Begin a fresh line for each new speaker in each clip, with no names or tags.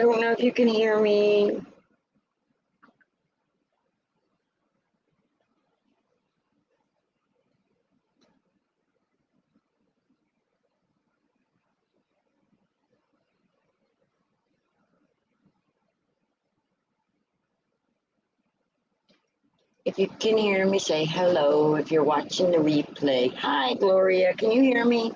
don't know if you can hear me. If you can hear me, say hello. If you're watching the replay. Hi, Gloria. Can you hear me?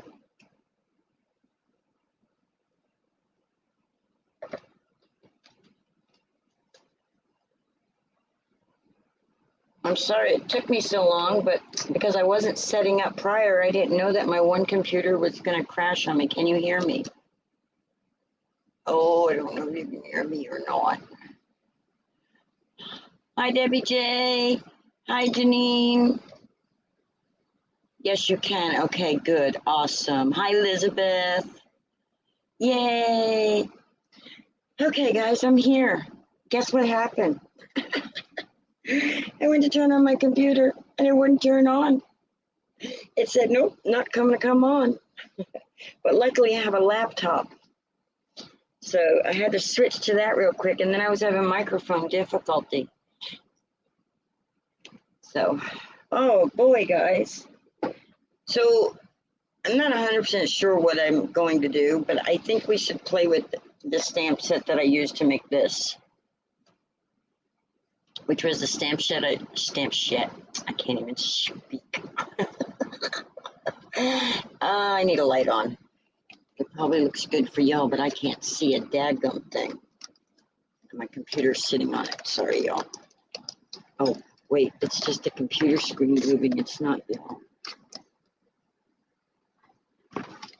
I'm sorry it took me so long, but because I wasn't setting up prior, I didn't know that my one computer was going to crash on me. Can you hear me? Oh, I don't know if you can hear me or not. Hi, Debbie J. Hi, Janine. Yes, you can. Okay, good. Awesome. Hi, Elizabeth. Yay. Okay, guys, I'm here. Guess what happened? I went to turn on my computer and it wouldn't turn on. It said, nope, not coming to come on. But luckily I have a laptop. So I had to switch to that real quick, and then I was having microphone difficulty. So, oh boy, guys. So I'm not 100% sure what I'm going to do, but I think we should play with the stamp set that I used to make this, which was the stamp set. I can't even speak. I need a light on. It probably looks good for y'all, but I can't see a dadgum thing. My computer's sitting on it. Sorry, y'all. Oh, wait, it's just the computer screen moving. It's not y'all.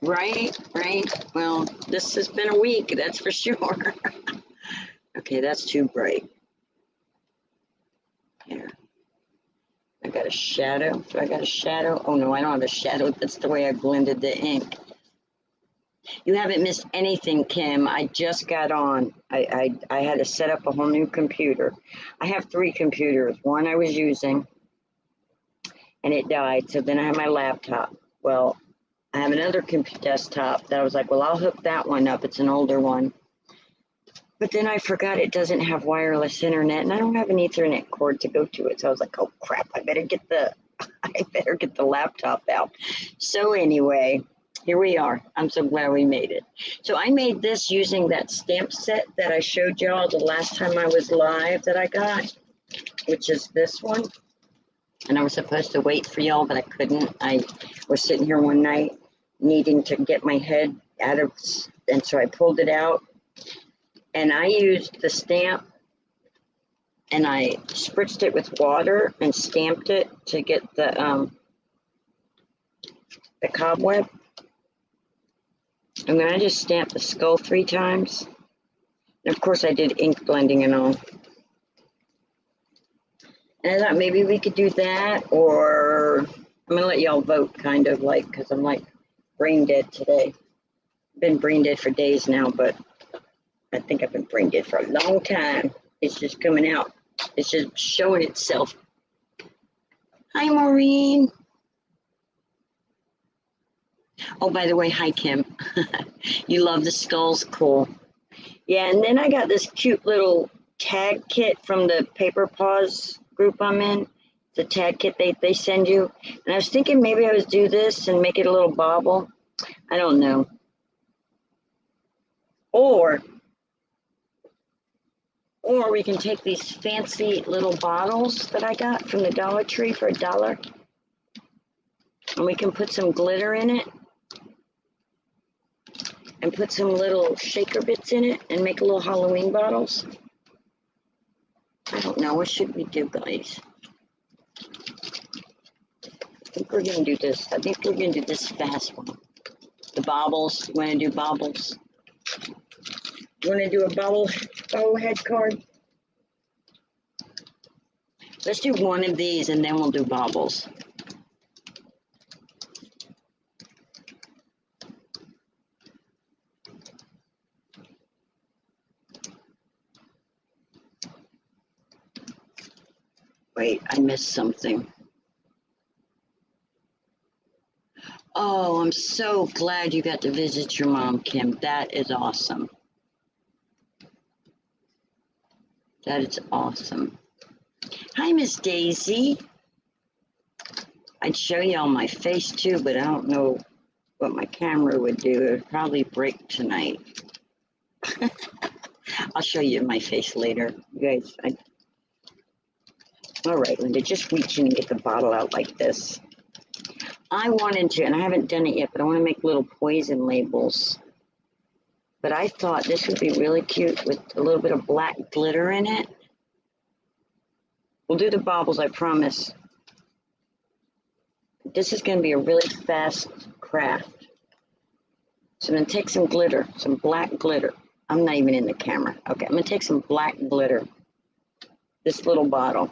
Right. Well, this has been a week, that's for sure. Okay, that's too bright. Here. I got a shadow. Do I got a shadow? Oh, no, I don't have a shadow. That's the way I blended the ink. You haven't missed anything, Kim. I just got on. I had to set up a whole new computer. I have 3 computers. One I was using, and it died. So then I have my laptop. Well, I have another desktop that I was like, well, I'll hook that one up. It's an older one. But then I forgot it doesn't have wireless internet, and I don't have an Ethernet cord to go to it. So I was like, oh, crap, I better get the laptop out. So anyway, here we are. I'm so glad we made it. So I made this using that stamp set that I showed y'all the last time I was live that I got, which is this one. And I was supposed to wait for y'all, but I couldn't. I was sitting here one night needing to get my head out of, and so I pulled it out. And I used the stamp and I spritzed it with water and stamped it to get the cobweb. And then I just stamped the skull 3 times. And of course I did ink blending and all. And I thought maybe we could do that, or I'm going to let y'all vote, kind of like, because I'm like brain dead today. Been brain dead for days now, but I think I've been brain dead for a long time. It's just coming out. It's just showing itself. Hi, Maureen. Oh, by the way, hi, Kim. You love the skulls? Cool. Yeah, and then I got this cute little tag kit from the Paper Paws group I'm in. The tag kit they send you. And I was thinking maybe I would do this and make it a little bauble. I don't know. Or we can take these fancy little bottles that I got from the Dollar Tree for $1. And we can put some glitter in it. And put some little shaker bits in it and make a little Halloween bottles. I don't know. What should we do, guys? I think we're going to do this. I think we're going to do this fast one. The baubles. You want to do baubles? You want to do a bobble head card? Let's do one of these and then we'll do baubles. Wait, I missed something. Oh, I'm so glad you got to visit your mom, Kim. That is awesome. That is awesome. Hi, Miss Daisy. I'd show y'all my face too, but I don't know what my camera would do. It would probably break tonight. I'll show you my face later. You guys, all right, Linda, just reach in and get the bottle out like this. I wanted to, and I haven't done it yet, but I want to make little poison labels. But I thought this would be really cute with a little bit of black glitter in it. We'll do the baubles, I promise. This is going to be a really fast craft. So I'm going to take some glitter, some black glitter. I'm not even in the camera. Okay, I'm going to take some black glitter, this little bottle,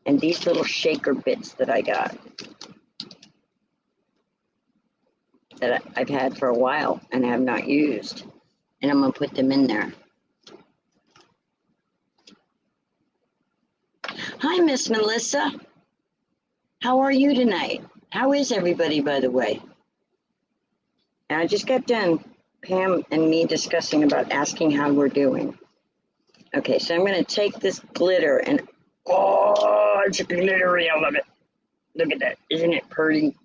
and these little shaker bits that I got, that I've had for a while and have not used. And I'm going to put them in there. Hi, Miss Melissa. How are you tonight? How is everybody, by the way? And I just got done, Pam and me discussing about asking how we're doing. Okay, so I'm going to take this glitter and, oh, it's glittery. I love it. Look at that. Isn't it pretty?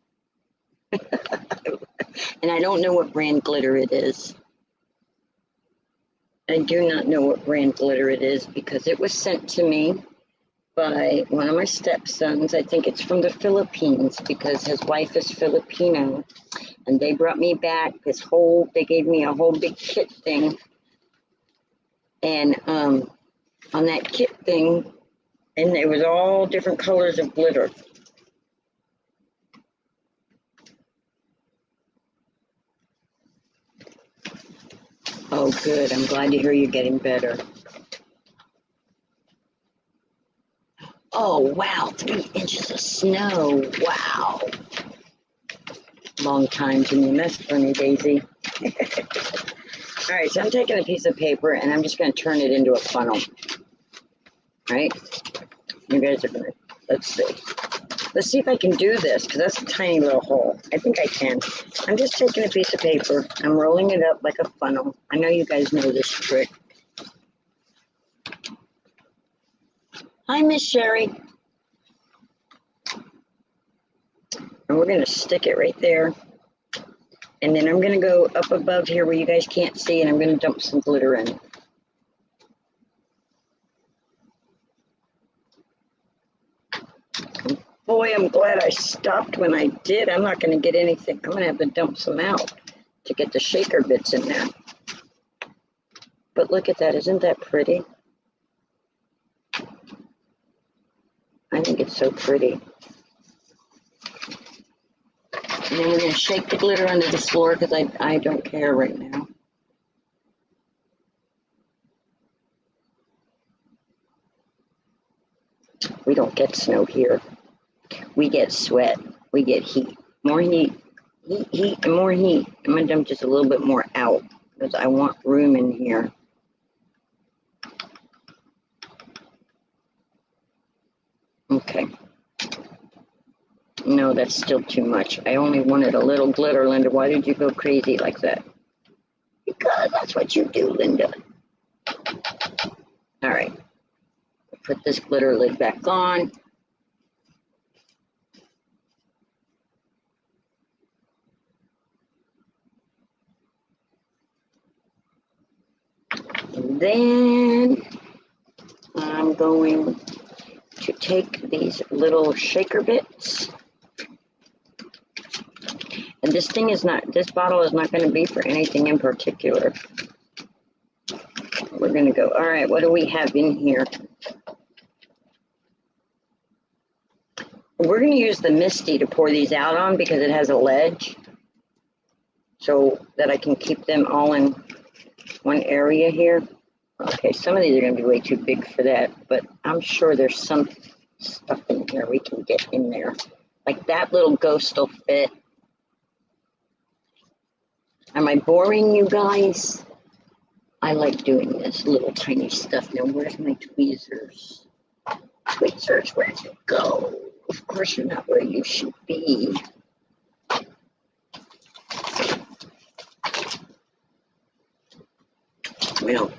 And I don't know what brand glitter it is. I do not know what brand glitter it is because it was sent to me by one of my stepsons. I think it's from the Philippines because his wife is Filipino. And they brought me back they gave me a whole big kit thing. And on that kit thing, and it was all different colors of glitter. Oh, good. I'm glad to hear you're getting better. Oh, wow. 3 inches of snow. Wow. Long time to me. That's funny, Daisy. All right, so I'm taking a piece of paper and I'm just going to turn it into a funnel. All right? You guys are going to, let's see. Let's see if I can do this, because that's a tiny little hole. I think I can. I'm just taking a piece of paper. I'm rolling it up like a funnel. I know you guys know this trick. Hi, Miss Sherry. And we're going to stick it right there. And then I'm going to go up above here where you guys can't see, and I'm going to dump some glitter in. Boy, I'm glad I stopped when I did. I'm not going to get anything. I'm going to have to dump some out to get the shaker bits in there. But look at that. Isn't that pretty? I think it's so pretty. And then we're going to shake the glitter under the floor because I don't care right now. We don't get snow here. We get sweat. We get heat. More heat. Heat, and more heat. I'm going to dump just a little bit more out because I want room in here. Okay. No, that's still too much. I only wanted a little glitter, Linda. Why did you go crazy like that? Because that's what you do, Linda. All right. Put this glitter lid back on. And then I'm going to take these little shaker bits. And this bottle is not going to be for anything in particular. We're going to go, all right, what do we have in here? We're going to use the Misty to pour these out on because it has a ledge so that I can keep them all in one area here. Okay, some of these are going to be way too big for that, but I'm sure there's some stuff in here we can get in there. Like that little ghost will fit. Am I boring you guys? I like doing this little tiny stuff. Now, where's my tweezers? Tweezers, where'd you go? Of course you're not where you should be. Well,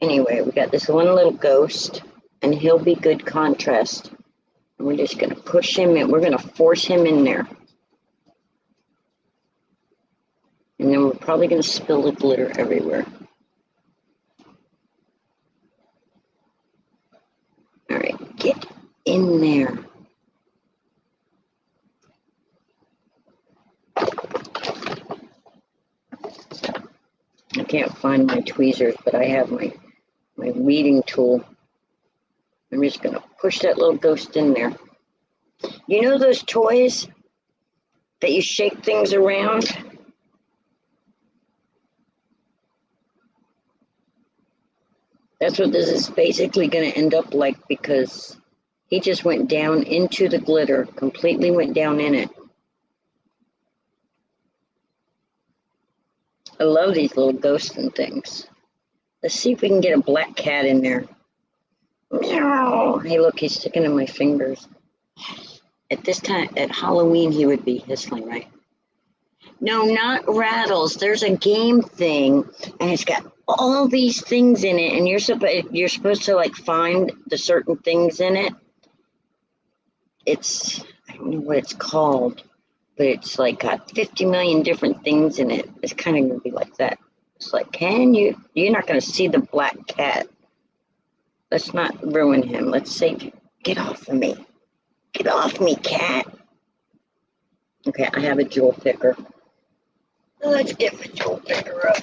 Anyway, we got this one little ghost, and he'll be good contrast. And we're just going to push him in. We're going to force him in there. And then we're probably going to spill the glitter everywhere. All right, get in there. I can't find my tweezers, but I have my weeding tool. I'm just going to push that little ghost in there. You know those toys that you shake things around? That's what this is basically going to end up like, because he just went down into the glitter, completely went down in it. I love these little ghosts and things. Let's see if we can get a black cat in there. Meow. Hey, look, he's sticking in my fingers. At this time, at Halloween, he would be whistling, right? No, not rattles. There's a game thing, and it's got all these things in it, and you're supposed to like find the certain things in it. It's, I don't know what it's called, but it's like got 50 million different things in it. It's kind of gonna be like that. It's like, you're not gonna see the black cat. Let's not ruin him. Let's save you. Get off of me. Get off me, cat. Okay, I have a jewel picker. Let's get my jewel picker up.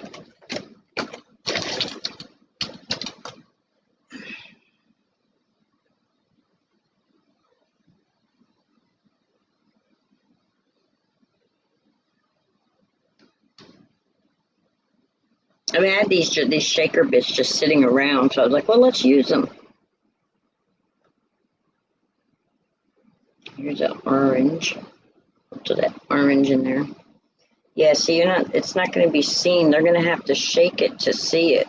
I mean, I had these shaker bits just sitting around, so I was like, well, let's use them. Here's an orange. So that orange in there. Yeah, see, it's not going to be seen. They're going to have to shake it to see it.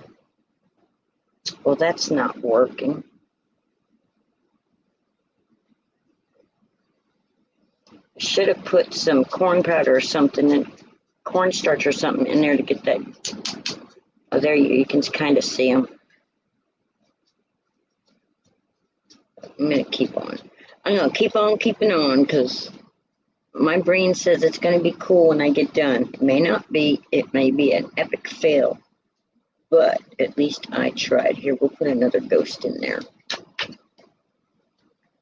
Well, that's not working. Should have put some corn powder or something, in, cornstarch or something in there to get that. Oh, there you can kind of see them. I'm going to keep on. I'm going to keep on keeping on, because my brain says it's going to be cool when I get done. It may not be. It may be an epic fail. But at least I tried. Here, we'll put another ghost in there.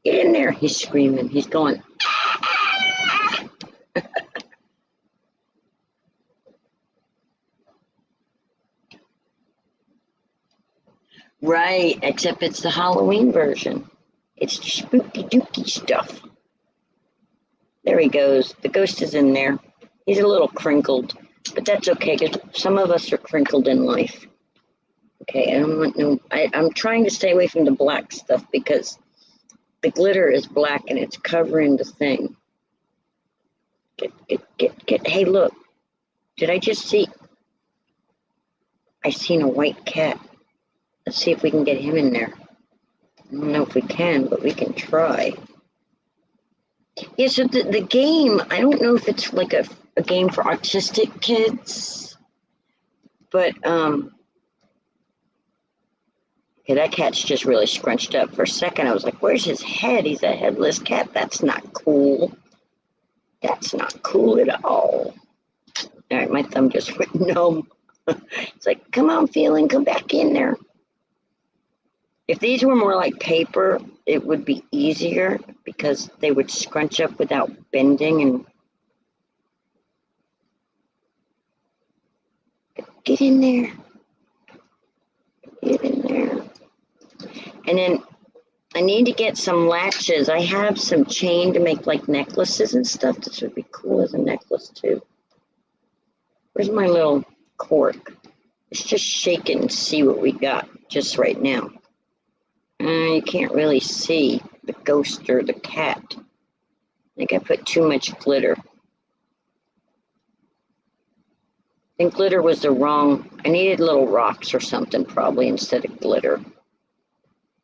Get in there. He's screaming. He's going. Right, except it's the Halloween version. It's spooky dooky stuff. There he goes. The ghost is in there. He's a little crinkled, but that's okay, because some of us are crinkled in life. Okay, I don't want no. I'm trying to stay away from the black stuff, because the glitter is black and it's covering the thing. Get. Hey, look. Did I just see? I seen a white cat. Let's see if we can get him in there. I don't know if we can, but we can try. Yeah, so the game, I don't know if it's like a game for autistic kids, but, okay, that cat's just really scrunched up. For a second, I was like, where's his head? He's a headless cat. That's not cool. That's not cool at all. All right, my thumb just went numb. It's like, come on, feeling, come back in there. If these were more like paper, it would be easier, because they would scrunch up without bending. And get in there. Get in there. And then I need to get some latches. I have some chain to make like necklaces and stuff. This would be cool as a necklace too. Where's my little cork? Let's just shake it and see what we got just right now. You can't really see the ghost or the cat. I think I put too much glitter. I think glitter was the wrong. I needed little rocks or something probably instead of glitter.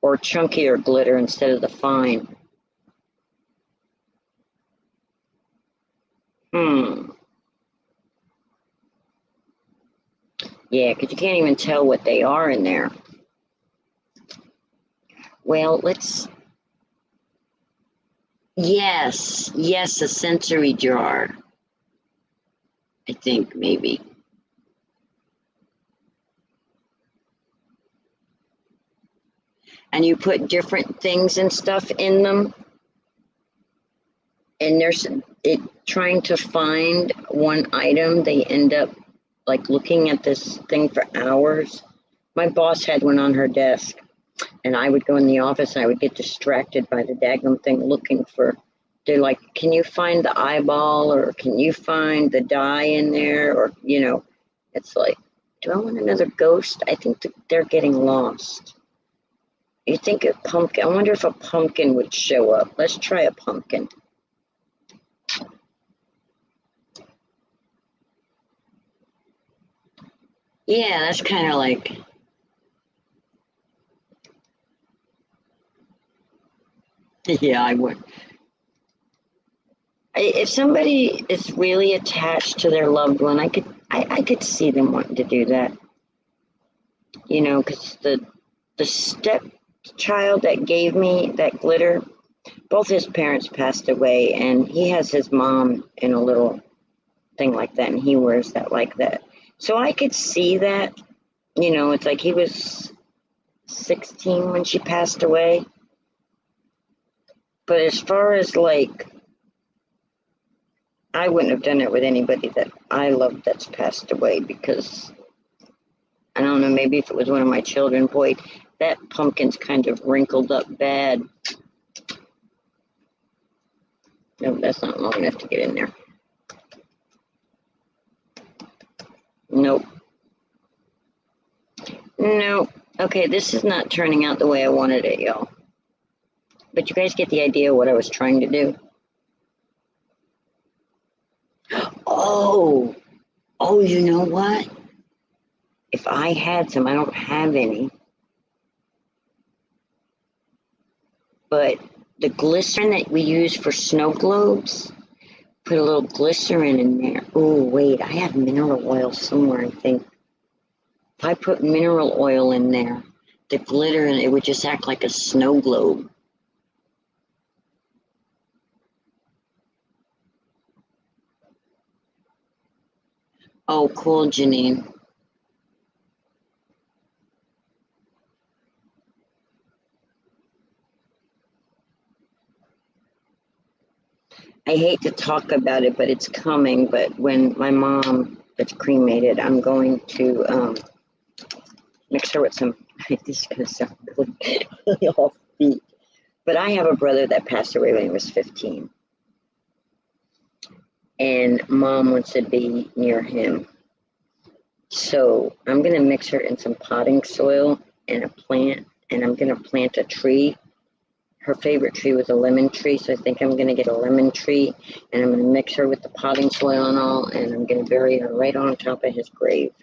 Or chunkier glitter instead of the fine. Yeah, because you can't even tell what they are in there. Well, yes, a sensory jar. I think maybe. And you put different things and stuff in them. And there's it trying to find one item. They end up like looking at this thing for hours. My boss had one on her desk, and I would go in the office and I would get distracted by the daggum thing looking for. They're like, can you find the eyeball, or can you find the dye in there, or it's like, do I want another ghost? I think they're getting lost. You think a pumpkin? I wonder if a pumpkin would show up. Let's try a pumpkin. Yeah, that's kind of like. Yeah, I would. If somebody is really attached to their loved one, I could see them wanting to do that. Because the stepchild that gave me that glitter, both his parents passed away, and he has his mom in a little thing like that, and he wears that like that. So I could see that. It's like he was 16 when she passed away. But as far as like, I wouldn't have done it with anybody that I loved that's passed away, because I don't know, maybe if it was one of my children, boy, that pumpkin's kind of wrinkled up bad. No, that's not long enough to get in there. Nope. Nope. Okay, this is not turning out the way I wanted it, y'all. But you guys get the idea of what I was trying to do. Oh, you know what? If I had some, I don't have any, but the glycerin that we use for snow globes, put a little glycerin in there. Oh, wait, I have mineral oil somewhere, I think. If I put mineral oil in there, the glitter, and it would just act like a snow globe. Oh, cool, Janine. I hate to talk about it, but it's coming. But when my mom gets cremated, I'm going to mix her with some. This is going to sound really offbeat. But I have a brother that passed away when he was 15. And mom wants to be near him. So I'm going to mix her in some potting soil and a plant, and I'm going to plant a tree. Her favorite tree was a lemon tree, so I think I'm going to get a lemon tree, and I'm going to mix her with the potting soil and all, and I'm going to bury her right on top of his grave.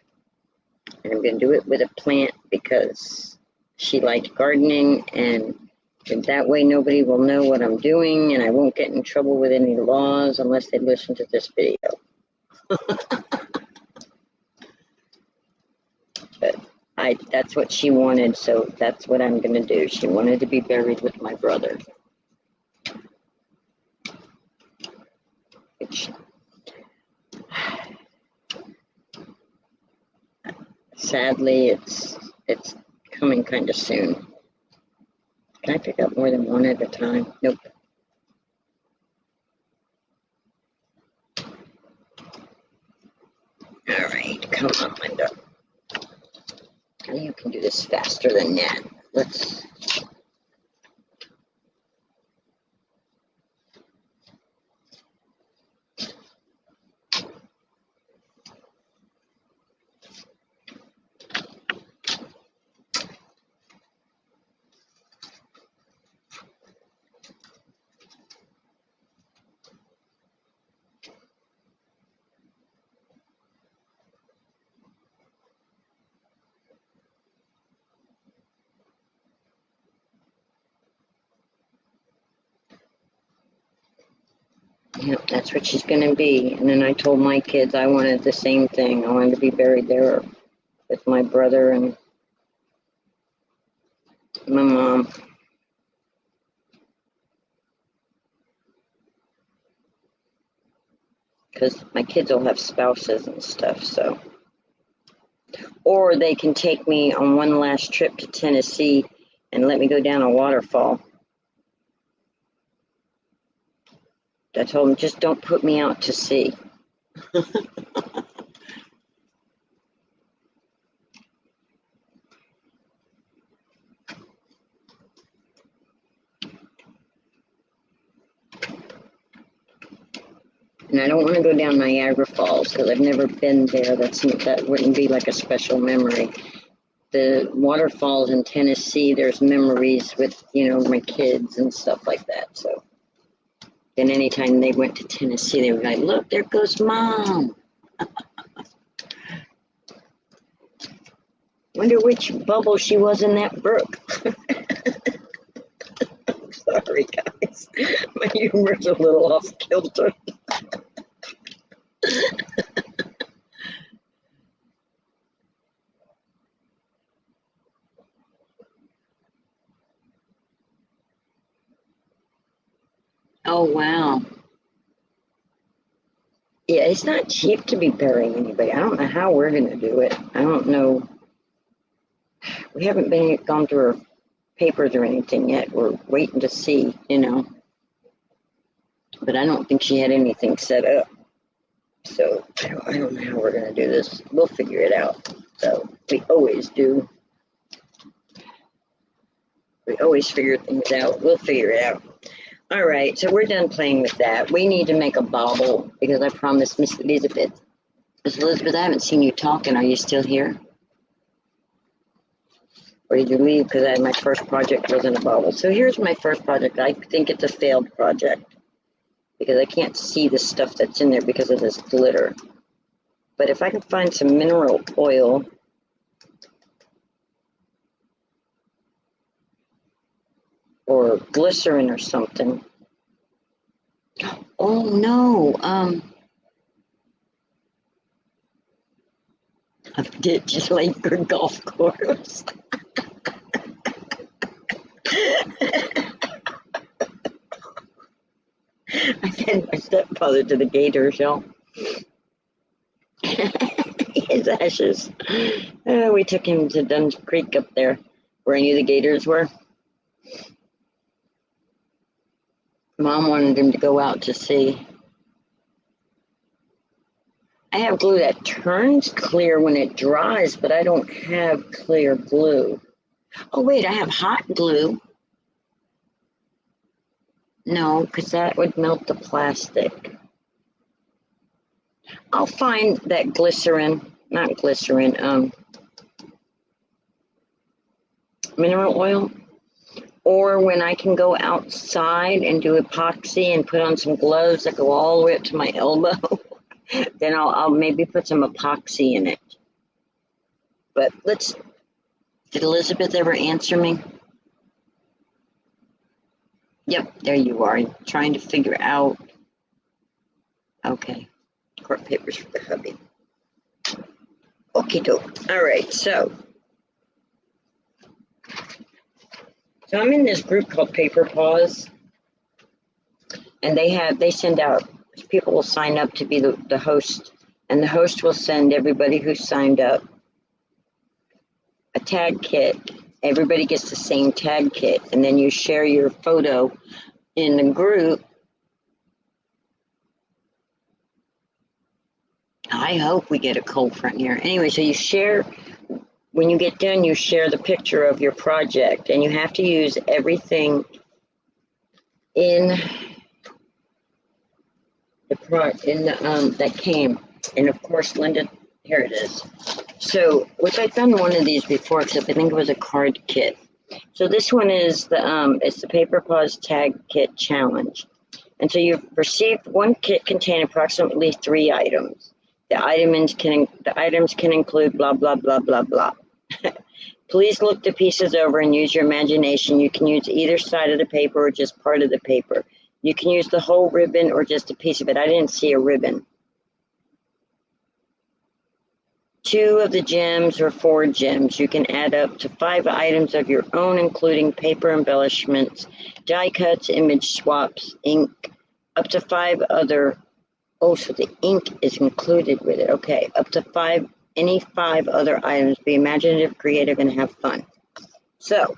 And I'm going to do it with a plant because she liked gardening, and that way nobody will know what I'm doing, and I won't get in trouble with any laws unless they listen to this video. But that's what she wanted, so that's what I'm going to do. She wanted to be buried with my brother. Which, sadly, it's coming kind of soon. Can I pick up more than one at a time? Nope. All right, come on, Linda. You can do this faster than that. Let's. Yep, that's what she's going to be. And then I told my kids I wanted the same thing. I wanted to be buried there with my brother and my mom. because my kids will have spouses and stuff, so. Or they can take me on one last trip to Tennessee and let me go down a waterfall. I told them, just don't put me out to sea. And I don't want to go down Niagara Falls because I've never been there. That wouldn't be like a special memory. The waterfalls in Tennessee, there's memories with, my kids and stuff like that. So then anytime they went to Tennessee, they were like, look, there goes Mom. Wonder which bubble she was in that brook. Sorry, guys. My humor's a little off kilter. Oh, wow. Yeah, it's not cheap to be burying anybody. I don't know how we're going to do it. I don't know. We haven't gone through our papers or anything yet. We're waiting to see, But I don't think she had anything set up. So I don't know how we're going to do this. We'll figure it out. So we always do. We always figure things out. We'll figure it out. All right, so we're done playing with that. We need to make a bauble because I promised Miss Elizabeth. Miss Elizabeth, I haven't seen you talking. Are you still here? Or did you leave because my first project wasn't a bauble? So here's my first project. I think it's a failed project because I can't see the stuff that's in there because of this glitter. But if I can find some mineral oil, or glycerin or something. Oh no, a ditch lake or golf course. I sent my stepfather to the gator show. His ashes. We took him to Dunn's Creek up there where I knew the gators were. Mom wanted him to go out to see. I have glue that turns clear when it dries, but I don't have clear glue. Oh, wait, I have hot glue. No, because that would melt the plastic. I'll find that glycerin, not glycerin, mineral oil. Or when I can go outside and do epoxy and put on some gloves that go all the way up to my elbow, then I'll maybe put some epoxy in it. But did Elizabeth ever answer me? Yep, there you are. I'm trying to figure out. Okay, court papers for the hubby. Okie doke. All right, so I'm in this group called Paper Paws, and they send out, people will sign up to be the host, and the host will send everybody who signed up a tag kit. Everybody gets the same tag kit, and then you share your photo in the group. I hope we get a cold front here. Anyway, so you share. When you get done, you share the picture of your project, and you have to use everything in the that came. And of course, Linda, here it is. So, which I've done one of these before, except I think it was a card kit. So this one is it's the Paper Paws Tag Kit Challenge. And so you've received one kit containing approximately 3 items. The items can include blah, blah, blah, blah, blah. Please look the pieces over and use your imagination. You can use either side of the paper or just part of the paper. You can use the whole ribbon or just a piece of it. I didn't see a ribbon. 2 of the gems or 4 gems. You can add up to 5 items of your own, including paper embellishments, die cuts, image swaps, ink, up to 5 other Oh, so the ink is included with it. Okay, up to any 5 other items. Be imaginative, creative, and have fun. So,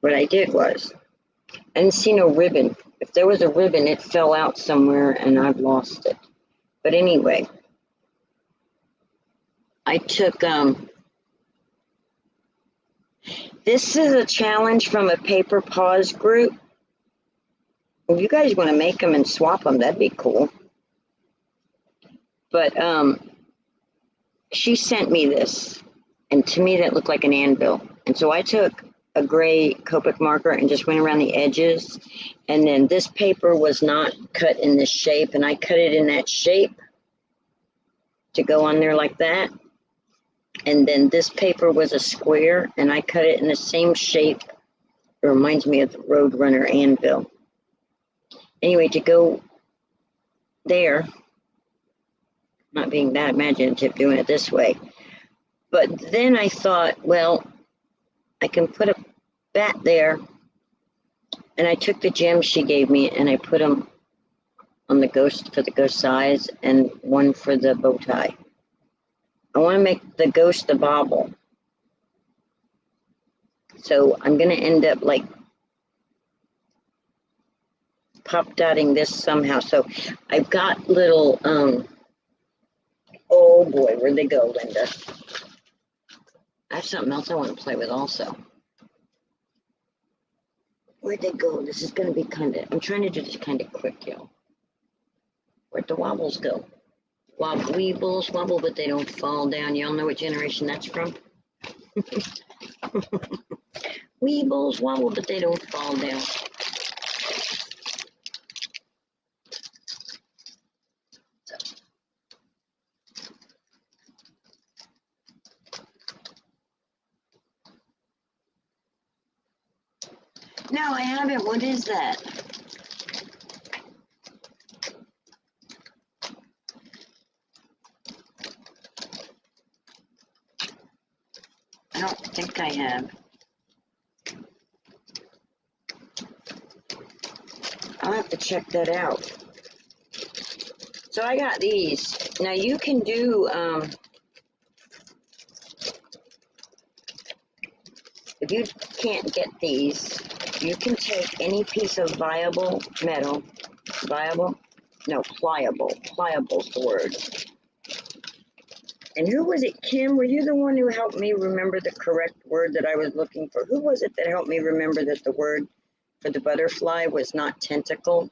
what I did was, I didn't see no ribbon. If there was a ribbon, it fell out somewhere and I've lost it. But anyway, I took, this is a challenge from a Paper Paws group. If you guys want to make them and swap them, that'd be cool. But she sent me this, and to me that looked like an anvil. And so I took a gray Copic marker and just went around the edges. And then this paper was not cut in this shape, and I cut it in that shape to go on there like that. And then this paper was a square, and I cut it in the same shape. It reminds me of the Roadrunner anvil. Anyway, to go there, not being that imaginative doing it this way, but then I thought, well, I can put a bat there, and I took the gems she gave me and I put them on the ghost for the ghost size and one for the bow tie. I want to make the ghost the bauble. So I'm going to end up like pop dotting this somehow. So I've got little, oh boy, where'd they go, Linda? I have something else I want to play with also. Where'd they go? This is going to be kind of, I'm trying to do this kind of quick, y'all. Where'd the wobbles go? Weebles wobble, but they don't fall down. Y'all know what generation that's from? Weebles wobble, but they don't fall down. No, I haven't. What is that? I don't think I have. I'll have to check that out. So I got these. Now you can do, if you can't get these, you can take any piece of pliable's the word. And who was it, Kim? Were you the one who helped me remember the correct word that I was looking for? Who was it that helped me remember that the word for the butterfly was not tentacle?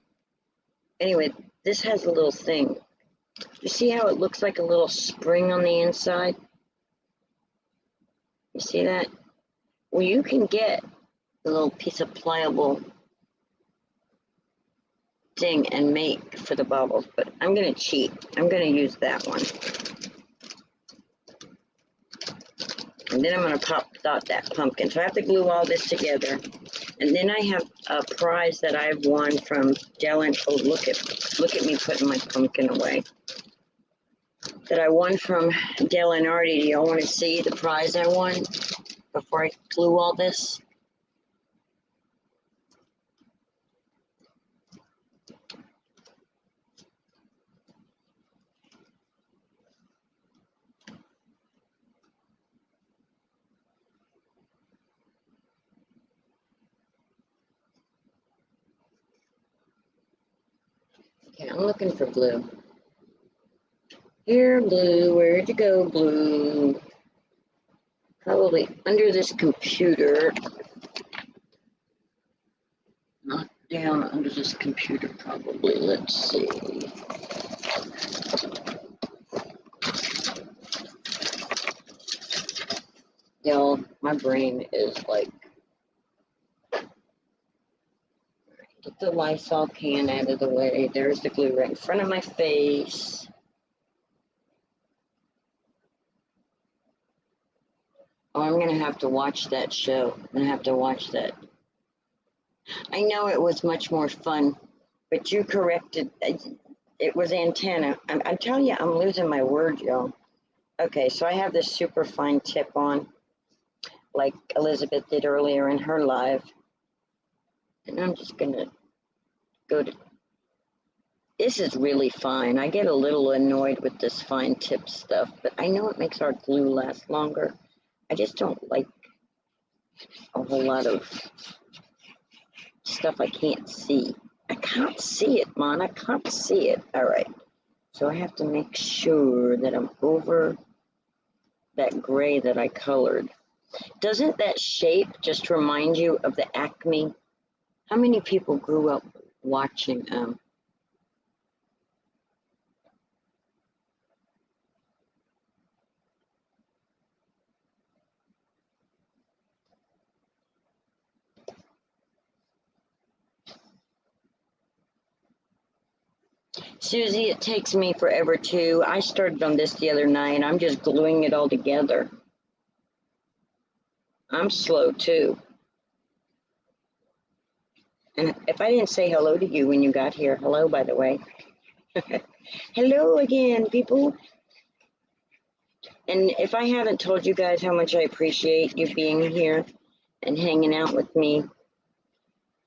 Anyway, this has a little thing. You see how it looks like a little spring on the inside? You see that? Well, you can get a little piece of pliable thing and make for the bubbles, but I'm going to cheat. I'm going to use that one. And then I'm going to pop dot that pumpkin. So I have to glue all this together. And then I have a prize that I've won from Dylan. Oh, look at me putting my pumpkin away. That I won from Dylan Artie. Do y'all want to see the prize I won before I glue all this? Okay, I'm looking for glue. Here, blue, where'd you go, blue? Probably under this computer. Not down under this computer, probably. Let's see. Y'all, my brain is like, get the Lysol can out of the way. There's the glue right in front of my face. Oh, I'm going to have to watch that show. I'm going to have to watch that. I know it was much more fun, but you corrected. It was antenna. I'm telling you, I'm losing my word, y'all. Okay, so I have this super fine tip on, like Elizabeth did earlier in her live. And I'm just going to go to This is really fine. I get a little annoyed with this fine tip stuff, but I know it makes our glue last longer. I just don't like a whole lot of stuff I can't see. I can't see it, Mon. I can't see it. All right. So I have to make sure that I'm over that gray that I colored. Doesn't that shape just remind you of the Acme? How many people grew up watching Susie, it takes me forever too. I started on this the other night. I'm just gluing it all together. I'm slow too. And if I didn't say hello to you when you got here, hello, by the way. Hello again, people. And if I haven't told you guys how much I appreciate you being here and hanging out with me,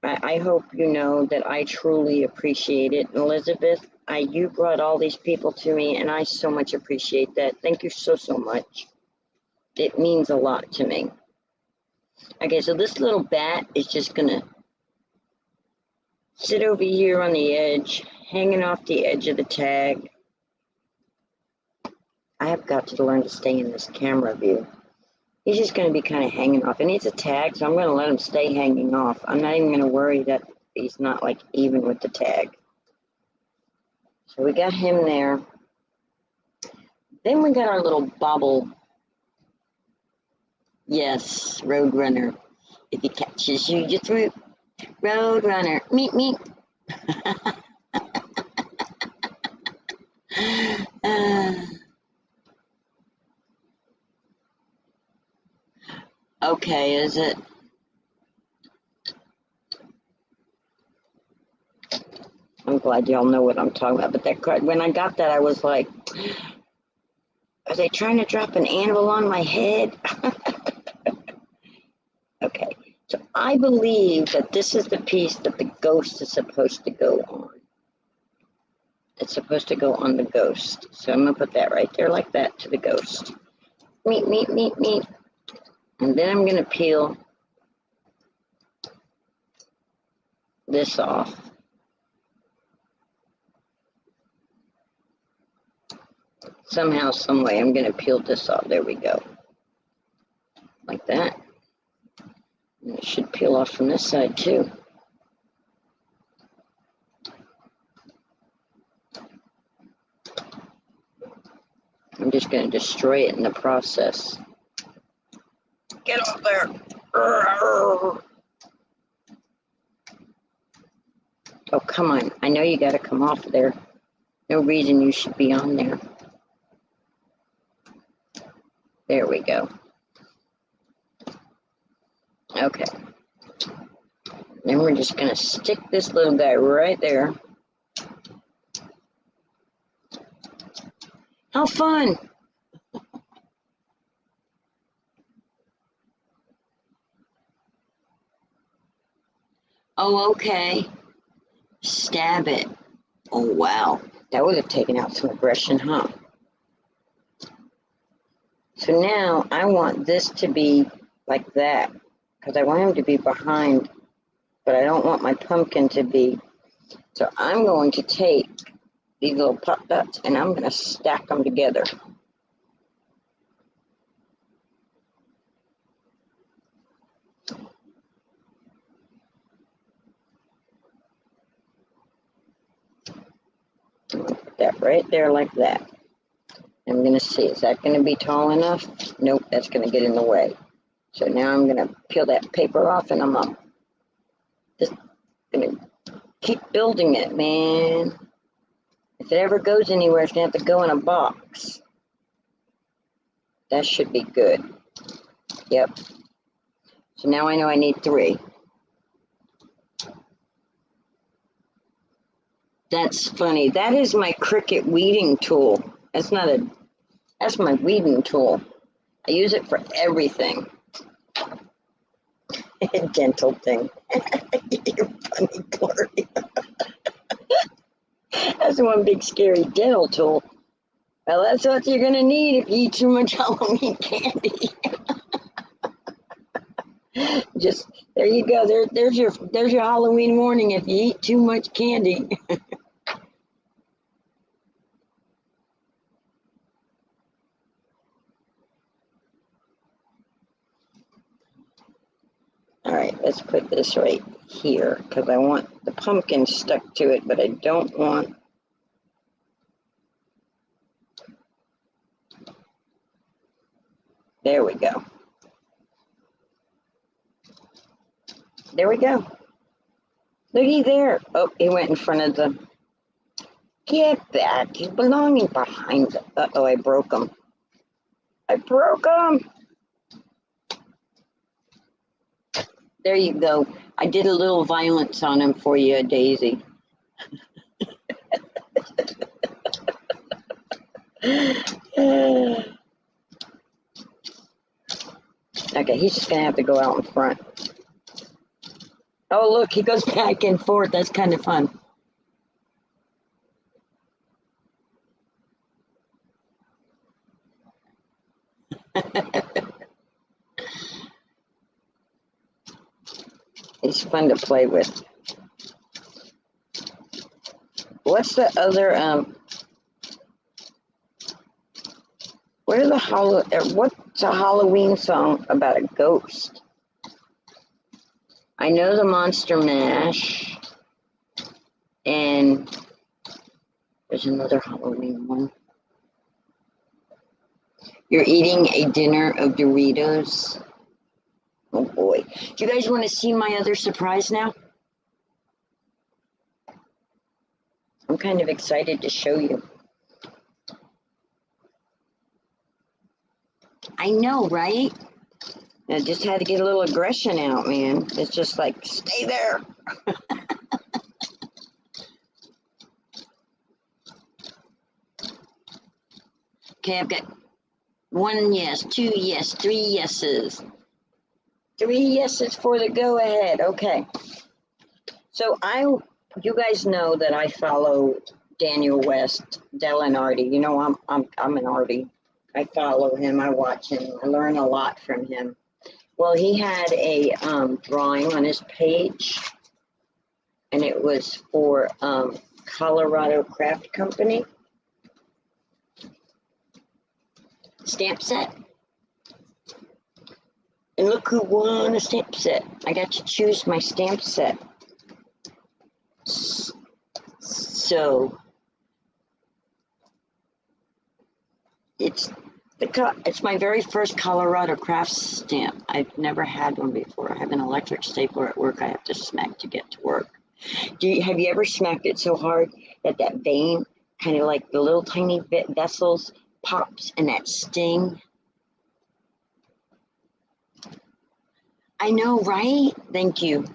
I hope you know that I truly appreciate it. Elizabeth, you brought all these people to me, and I so much appreciate that. Thank you so, so much. It means a lot to me. Okay, so this little bat is just going to sit over here on the edge, hanging off the edge of the tag. I have got to learn to stay in this camera view. He's just going to be kind of hanging off. And it's a tag, so I'm going to let him stay hanging off. I'm not even going to worry that he's not like even with the tag. So we got him there. Then we got our little bobble. Yes, Roadrunner. If he catches you, you through. Roadrunner, meet me. Okay, is it? I'm glad y'all know what I'm talking about. But that card, when I got that, I was like, are they trying to drop an anvil on my head? Okay, so I believe that this is the piece that the ghost is supposed to go on. It's supposed to go on the ghost. So I'm going to put that right there like that to the ghost. Meet, meet, meet, meet. And then I'm going to peel this off. Somehow, some way, I'm going to peel this off. There we go. Like that. And it should peel off from this side too. I'm just going to destroy it in the process. Get off there. Oh, come on. I know you got to come off there. No reason you should be on there. There we go. Okay. Then we're just going to stick this little guy right there. How fun! Oh, okay. Stab it. Oh, wow. That would have taken out some aggression, huh? So now I want this to be like that, because I want him to be behind, but I don't want my pumpkin to be. So I'm going to take these little pop dots and I'm going to stack them together. Put that right there like that. I'm going to see, is that going to be tall enough? Nope, that's going to get in the way. So now I'm going to peel that paper off and I'm just going to keep building it, man. If it ever goes anywhere, it's going to have to go in a box. That should be good. Yep. So now I know I need 3. That's funny. That is my Cricut weeding tool. That's my weeding tool. I use it for everything. Dental thing. You're funny, Gloria. That's one big scary dental tool. Well, that's what you're gonna need if you eat too much Halloween candy. Just there you go. There's your Halloween warning if you eat too much candy. All right, let's put this right here because I want the pumpkin stuck to it, but I don't want. There we go. There we go. Looky there. Oh, he went in front of the. Get back. He's belonging behind the. Uh-oh, I broke him. I broke him. There you go. I did a little violence on him for you, Daisy. Okay, he's just going to have to go out in front. Oh, look, he goes back and forth. That's kind of fun. He's fun to play with. What's the other, what's a Halloween song about a ghost? I know the Monster Mash, and there's another Halloween one. You're eating a dinner of Doritos. Oh boy. Do you guys want to see my other surprise now? I'm kind of excited to show you. I know, right? I just had to get a little aggression out, man. It's just like, stay there. Okay, I've got 1 yes, 2 yes, 3 yeses. 3 yeses for the go ahead. Okay. So you guys know that I follow Daniel West, Del and Artie. You know, I'm an Artie. I follow him. I watch him. I learn a lot from him. Well, he had a drawing on his page, and it was for Colorado Craft Company stamp set. And look who won a stamp set. I got to choose my stamp set. So it's my very first Colorado craft stamp. I've never had one before. I have an electric stapler at work I have to smack to get to work. Have you ever smacked it so hard that vein, kind of like the little tiny vessels, pops and that sting? I know, right? Thank you.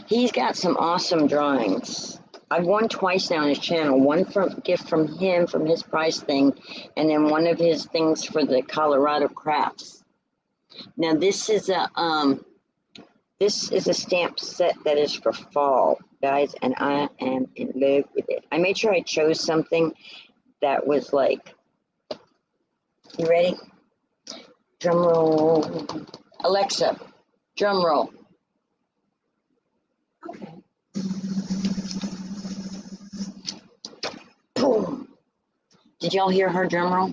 He's got some awesome drawings. I've won twice now on his channel. One gift from him from his prize thing, and then one of his things for the Colorado crafts. Now this is a stamp set that is for fall, guys, and I am in love with it. I made sure I chose something that was like, you ready? Drum roll. Alexa, drum roll. Okay. Boom. Did y'all hear her drum roll?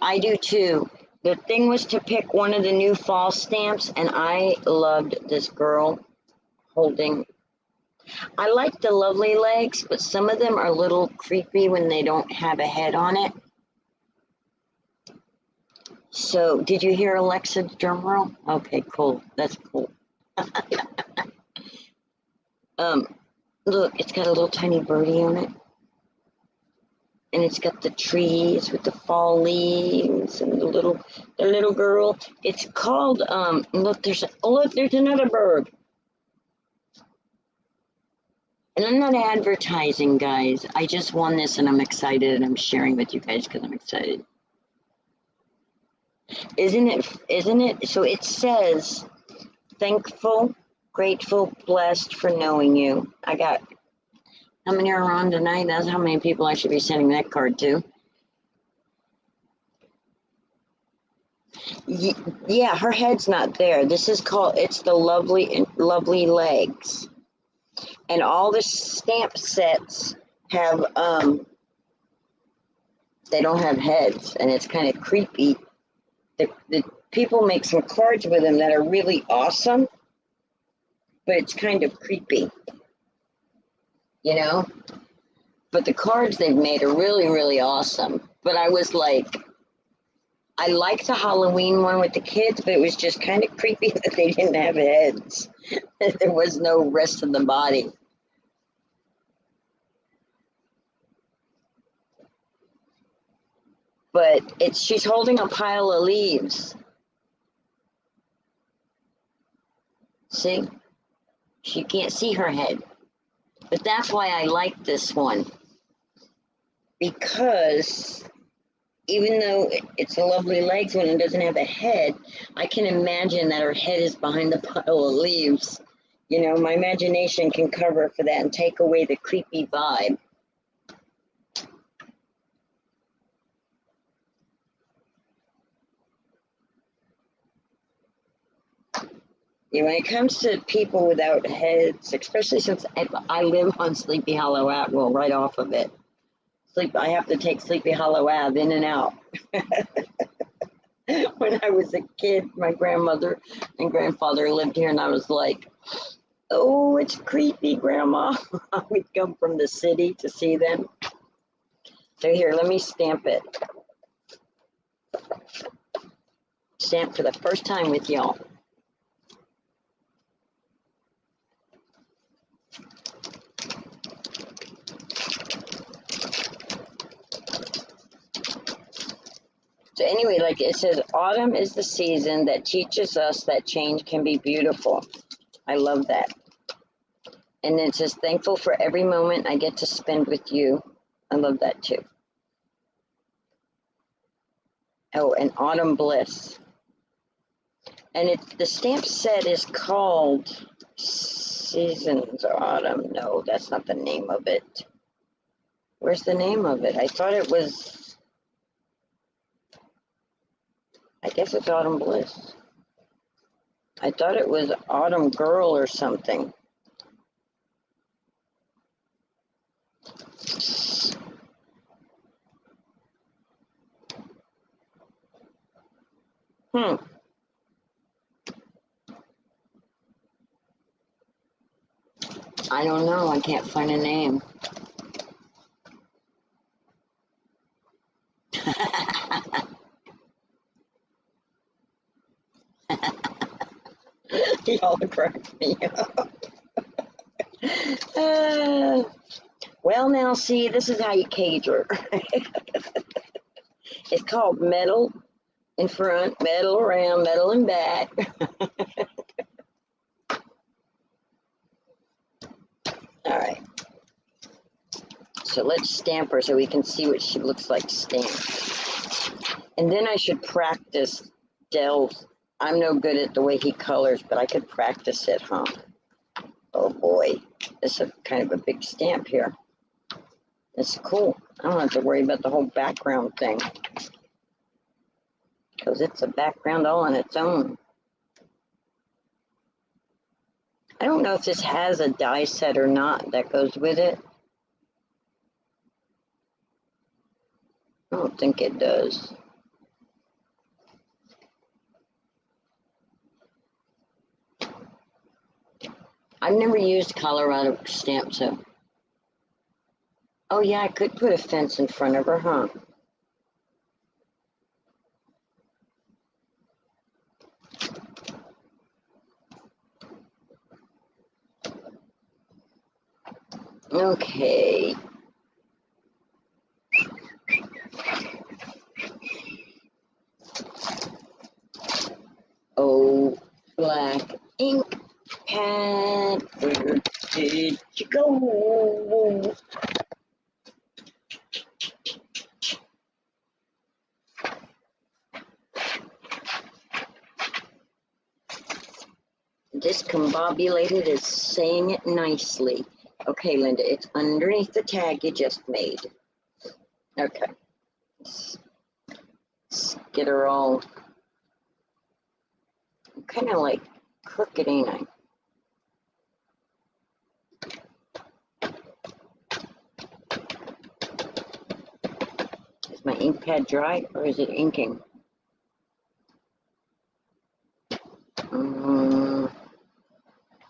I do too. The thing was to pick one of the new fall stamps, and I loved this girl holding. I like the lovely legs, but some of them are a little creepy when they don't have a head on it. So, did you hear Alexa's drum roll? Okay, cool. That's cool. Look, it's got a little tiny birdie on it. And it's got the trees with the fall leaves and the little girl. It's called, look, there's another bird. And I'm not advertising, guys. I just won this and I'm excited, and I'm sharing with you guys because I'm excited. Isn't it? So it says thankful, grateful, blessed for knowing you. I got, how many are on tonight? That's how many people I should be sending that card to. Yeah, her head's not there. This is called, it's the lovely legs. And all the stamp sets have, they don't have heads, and it's kind of creepy. The people make some cards with them that are really awesome, but it's kind of creepy, you know? But the cards they've made are really, really awesome. But I was like, I liked the Halloween one with the kids, but it was just kind of creepy that they didn't have heads. There was no rest of the body. But she's holding a pile of leaves. See? She can't see her head. But that's why I like this one. Because even though it's a lovely legs when it doesn't have a head, I can imagine that her head is behind the pile of leaves. You know, my imagination can cover for that and take away the creepy vibe. Yeah, when it comes to people without heads, especially since I live on Sleepy Hollow Ave, well, right off of it. I have to take Sleepy Hollow Ave in and out. When I was a kid, my grandmother and grandfather lived here, and I was like, oh, it's creepy, Grandma. We'd come from the city to see them. So here, let me stamp it. Stamp for the first time with y'all. So anyway, like it says, autumn is the season that teaches us that change can be beautiful. I love that. And then it says, thankful for every moment I get to spend with you. I love that too. Oh, and autumn bliss. And the stamp set is called Seasons Autumn. No, that's not the name of it. Where's the name of it? I thought it was, I guess it's Autumn Bliss. I thought it was Autumn Girl or something. I don't know. I can't find a name. Y'all crack me up. Well, now, see, this is how you cage her. It's called metal in front, metal around, metal in back. All right. So let's stamp her so we can see what she looks like stamped. And then I should practice Dell's. I'm no good at the way he colors, but I could practice it, huh? Oh boy, this is kind of a big stamp here. It's cool. I don't have to worry about the whole background thing, because it's a background all on its own. I don't know if this has a die set or not that goes with it. I don't think it does. I've never used Colorado stamp, so. Oh yeah, I could put a fence in front of her, huh? Okay. Oh, black ink pad, where did you go? Discombobulated is saying it nicely. Okay, Linda, it's underneath the tag you just made. Okay. Let's get her all kind of like crooked, ain't I? Is my ink pad dry or is it inking?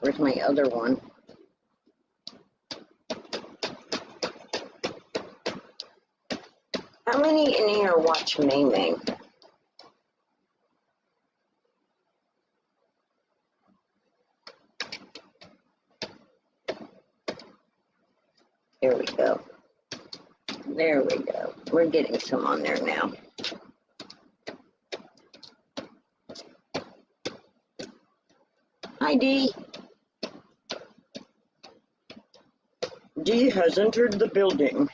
Where's my other one? How many in here watch May May? There we go. There we go. We're getting some on there now. Hi, Dee. Dee has entered the building.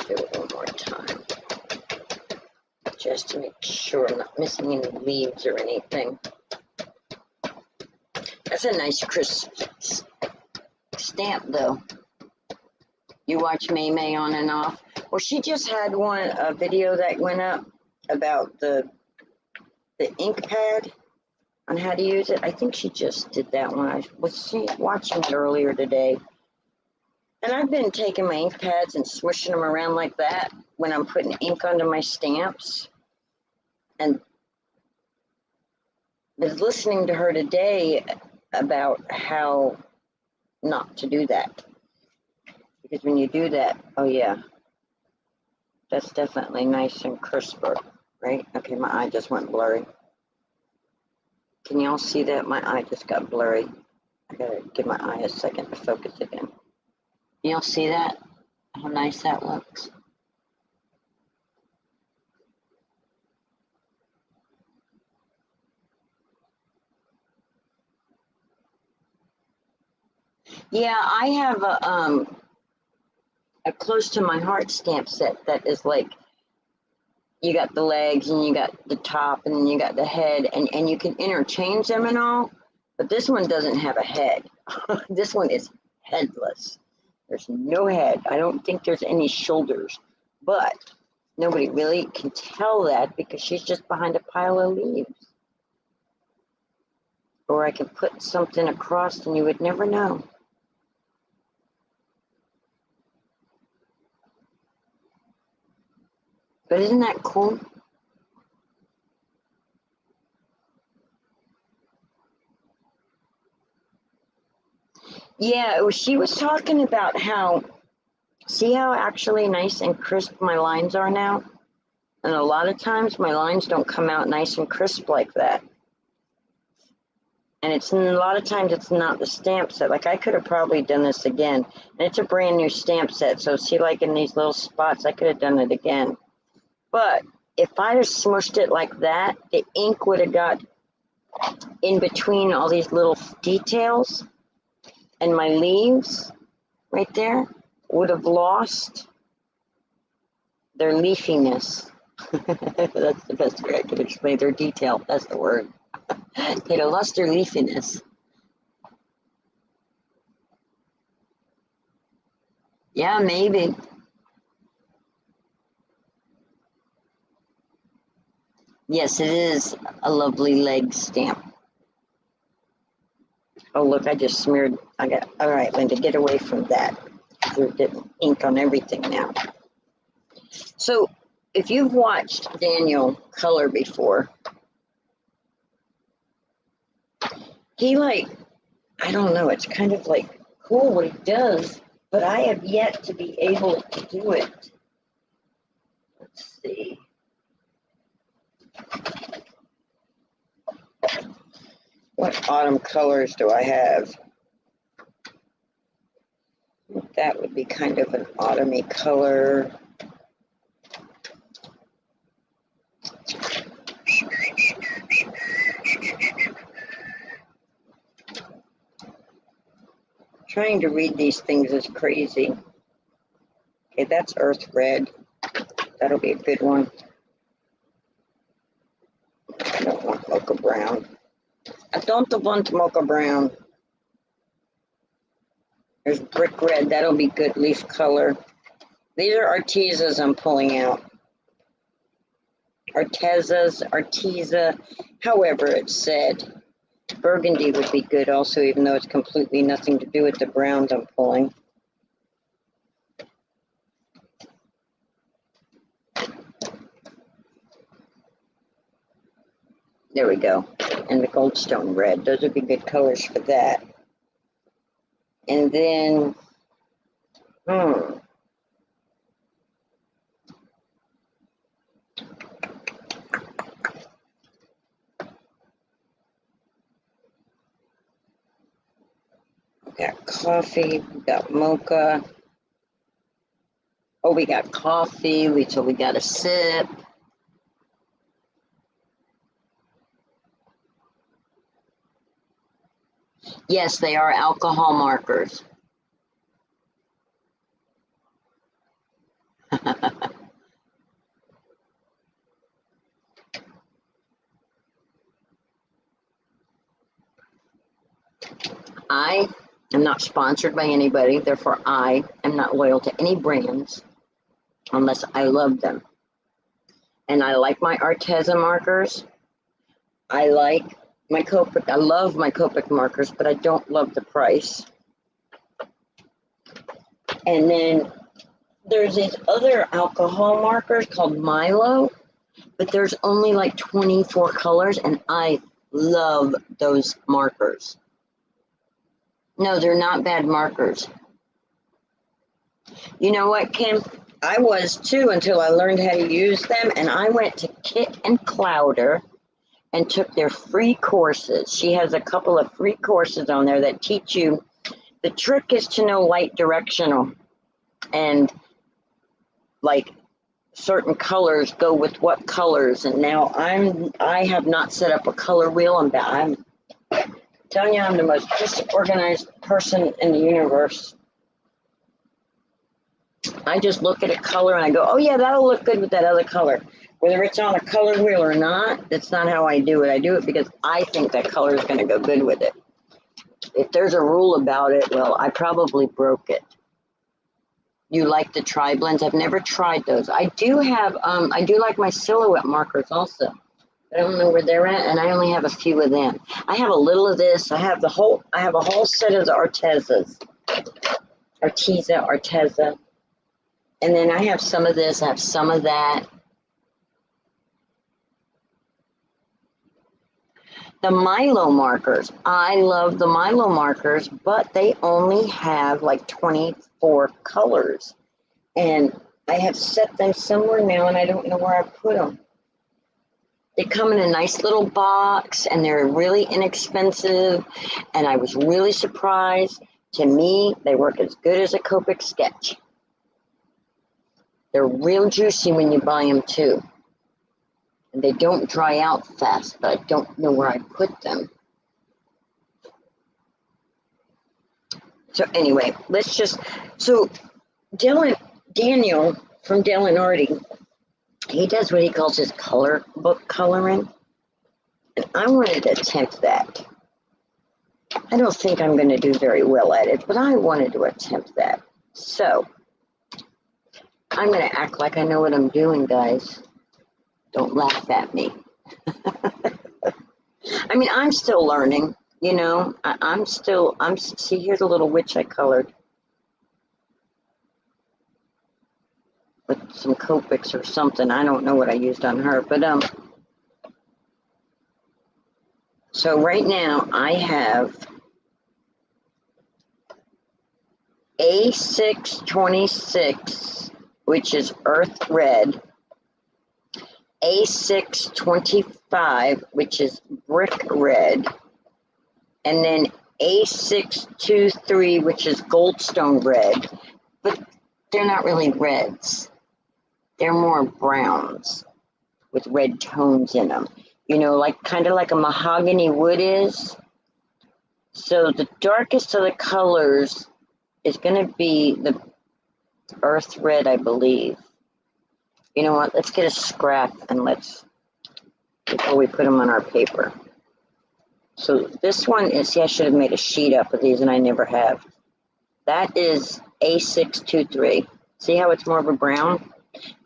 Do it one more time, just to make sure I'm not missing any leaves or anything. That's a nice crisp stamp, though. You watch May May on and off. Well, she just had a video that went up about the ink pad on how to use it. I think she just did that one. I was watching it earlier today. And I've been taking my ink pads and swishing them around like that when I'm putting ink onto my stamps. And was listening to her today about how not to do that. Because when you do that, oh yeah, that's definitely nice and crisper, right? Okay, my eye just went blurry. Can y'all see that? My eye just got blurry. I gotta give my eye a second to focus again. Y'all see that? How nice that looks. Yeah, I have a close to my heart stamp set that is like, you got the legs and you got the top and then you got the head, and you can interchange them and all, but this one doesn't have a head. This one is headless. There's no head. I don't think there's any shoulders, but nobody really can tell that because she's just behind a pile of leaves. Or I could put something across and you would never know. But isn't that cool? Yeah, she was talking about how, see how actually nice and crisp my lines are now? And a lot of times my lines don't come out nice and crisp like that. And it's a lot of times it's not the stamp set. Like I could have probably done this again. And it's a brand new stamp set. So see, like in these little spots, I could have done it again. But if I had smushed it like that, the ink would have got in between all these little details, and my leaves right there would have lost their leafiness. That's the best way I can explain their detail. That's the word. They'd have lost their leafiness. Yeah, maybe. Yes, it is a lovely leg stamp. Oh, look, I just smeared. All right, Linda, get away from that. You're getting ink on everything now. So if you've watched Daniel color before, he I don't know, it's kind of like cool what he does, but I have yet to be able to do it. Let's see. What autumn colors do I have? think that would be kind of an autumny color. Trying to read these things is crazy. Okay, that's earth red. That'll be a good one. I don't want mocha brown. I don't want mocha brown. There's brick red. That'll be good leaf color. These are Artezas I'm pulling out. Arteza, however it's said. Burgundy would be good also, even though it's completely nothing to do with the browns I'm pulling. There we go. And the goldstone red. Those would be good colors for that. And then, we got coffee, we got mocha. Oh, we got coffee, so we got a sip. Yes, they are alcohol markers. I am not sponsored by anybody, therefore I am not loyal to any brands unless I love them. And I like my Arteza markers. I like my Copic. I love my Copic markers, but I don't love the price. And then there's these other alcohol markers called Milo, but there's only like 24 colors, and I love those markers. No, they're not bad markers. You know what, Kim? I was too until I learned how to use them, and I went to Kit and Clowder and took their free courses. She has a couple of free courses on there that teach you. The trick is to know light directional and like certain colors go with what colors. And now I have not set up a color wheel. I'm telling you, I'm the most disorganized person in the universe. I just look at a color and I go, oh yeah, that'll look good with that other color. Whether it's on a color wheel or not, that's not how I do it. I do it because I think that color is going to go good with it. If there's a rule about it, well, I probably broke it. You like the tri-blends? I've never tried those. I do have, I do like my silhouette markers also. I don't know where they're at, and I only have a few of them. I have a little of this. I have a whole set of the Artezas. Arteza. And then I have some of this, I have some of that. The Milo markers, I love the Milo markers, but they only have like 24 colors. And I have set them somewhere now, and I don't know where I put them. They come in a nice little box, and they're really inexpensive, and I was really surprised. To me, they work as good as a Copic sketch. They're real juicy when you buy them too. And they don't dry out fast, but I don't know where I put them. So anyway, so Daniel from Dale and Artie, he does what he calls his color book coloring. And I wanted to attempt that. I don't think I'm going to do very well at it, but I wanted to attempt that. So I'm going to act like I know what I'm doing, guys. Don't laugh at me. I mean, I'm still learning, you know. See, here's a little witch I colored with some Copics or something. I don't know what I used on her, but so right now I have A626, which is earth red, A625, which is brick red, and then A623, which is Goldstone red, but they're not really reds. They're more browns with red tones in them. You know, like kind of like a mahogany wood is. So the darkest of the colors is going to be the earth red, I believe. You know what? Let's get a scrap and let's, before we put them on our paper. So this one is, see, I should have made a sheet up of these and I never have. That is A623. See how it's more of a brown,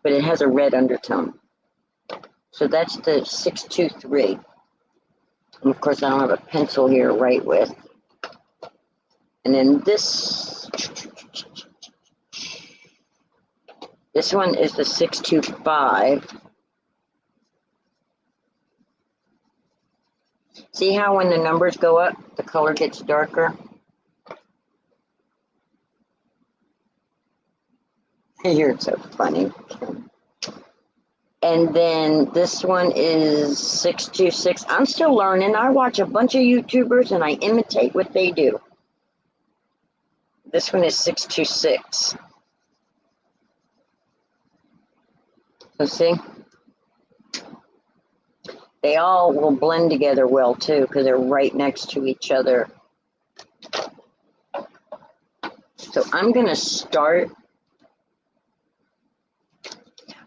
but it has a red undertone. So that's the 623. And of course I don't have a pencil here to write with. And then this one is the 625. See how when the numbers go up, the color gets darker? You're so funny. And then this one is 626. I'm still learning. I watch a bunch of YouTubers and I imitate what they do. This one is 626. So see? They all will blend together well too because they're right next to each other. So I'm going to start.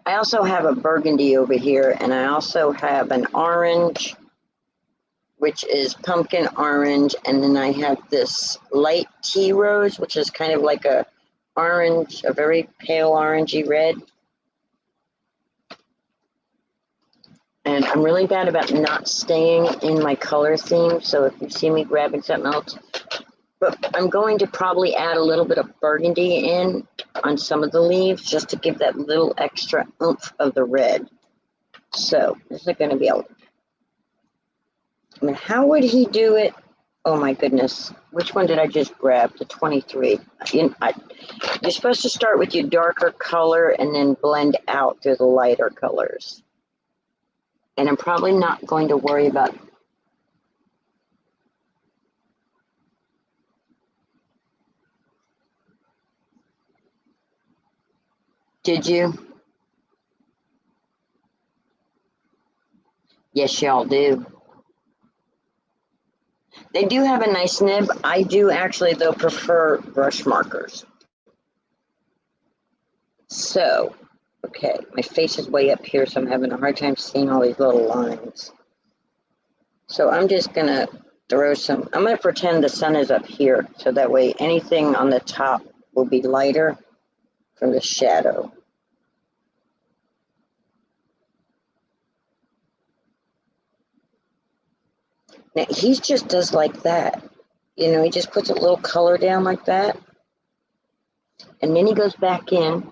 I also have a burgundy over here, and I also have an orange, which is pumpkin orange, and then I have this light tea rose, which is kind of like a orange, a very pale orangey red. And I'm really bad about not staying in my color theme, so if you see me grabbing something else, but I'm going to probably add a little bit of burgundy in on some of the leaves just to give that little extra oomph of the red. So this is going to be I mean, how would he do it? Oh my goodness. Which one did I just grab? The 23. You're supposed to start with your darker color and then blend out through the lighter colors. And I'm probably not going to worry about. Did you? Yes, y'all do. They do have a nice nib. I do actually, though, prefer brush markers. So, okay, my face is way up here, so I'm having a hard time seeing all these little lines. So I'm just going to throw some, I'm going to pretend the sun is up here, so that way anything on the top will be lighter from the shadow. Now, he just does like that. You know, he just puts a little color down like that. And then he goes back in.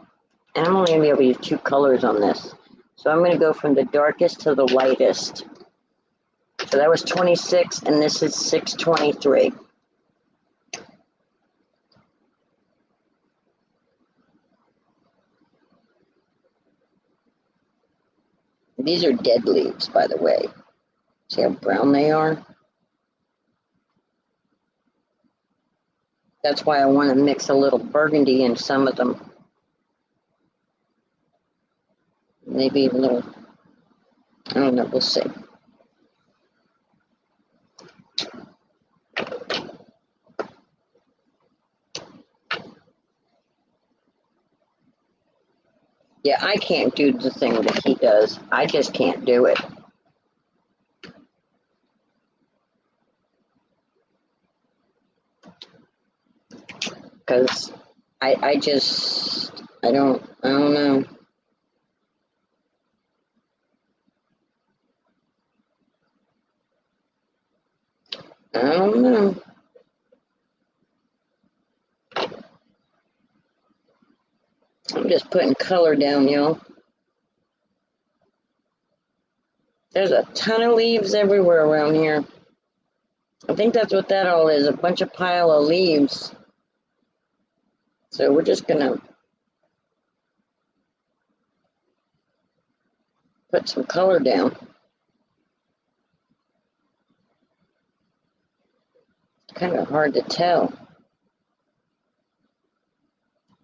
And I'm only going to be able to use two colors on this. So I'm going to go from the darkest to the lightest. So that was 26, and this is 623. These are dead leaves, by the way. See how brown they are? That's why I want to mix a little burgundy in some of them. Maybe a little, I don't know, we'll see. Yeah, I can't do the thing that he does. I just can't do it. Because I don't know. I don't know. I'm just putting color down, y'all. There's a ton of leaves everywhere around here. I think that's what that all is, a bunch of pile of leaves. So we're just gonna put some color down. kind of hard to tell.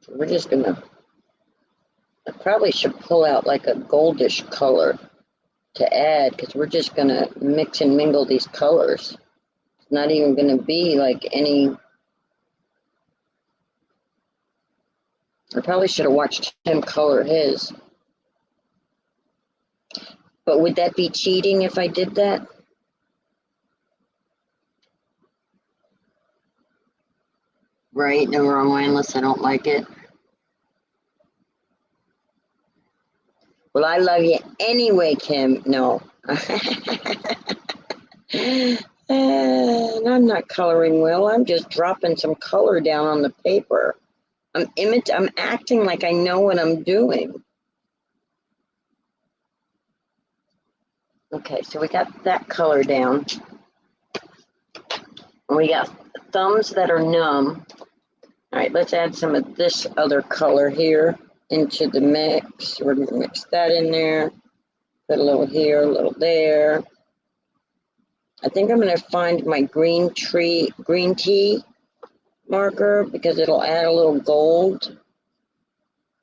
So we're just gonna, I probably should pull out like a goldish color to add, because we're just gonna mix and mingle these colors. It's not even gonna be like any, I probably should have watched him color his. But would that be cheating if I did that? Right, no wrong way unless I don't like it. Well, I love you anyway, Kim. No. And I'm not coloring well. I'm just dropping some color down on the paper. I'm acting like I know what I'm doing. Okay, so we got that color down. And we got thumbs that are numb. All right, let's add some of this other color here into the mix. We're gonna mix that in there. Put a little here, a little there. I think I'm gonna find my green tea marker, because it'll add a little gold.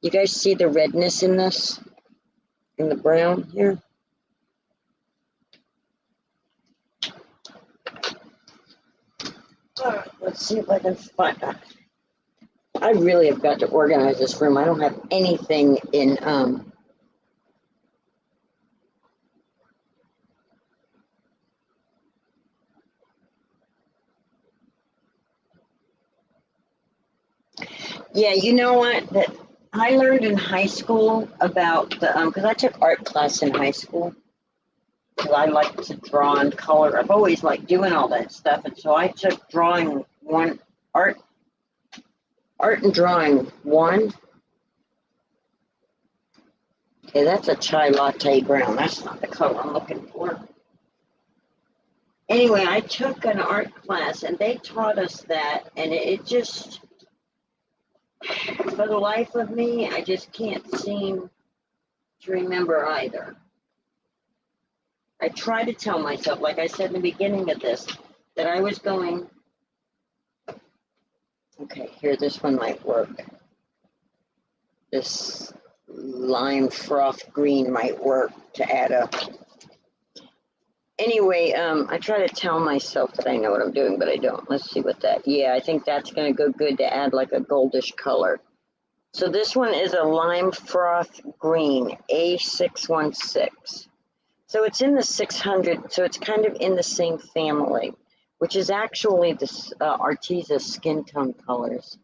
You guys see the redness in this, in the brown here? All right, let's see if I can find that. I really have got to organize this room. I don't have anything in, yeah, you know what? That I learned in high school about the, because I took art class in high school, because I like to draw and color. I've always liked doing all that stuff. And so I took drawing one, art and drawing one. Okay, that's a chai latte brown. That's not the color I'm looking for. Anyway, I took an art class and they taught us that, and it just, for the life of me, I just can't seem to remember either. I try to tell myself, like I said in the beginning of this, that I was going, okay, here, this one might work. This lime froth green might work to add up. Anyway, I try to tell myself that I know what I'm doing, but I don't. Let's see what that, yeah, I think that's gonna go good to add like a goldish color. So this one is a lime froth green, A616. So it's in the 600, so it's kind of in the same family, which is actually this Arteza skin tone colors.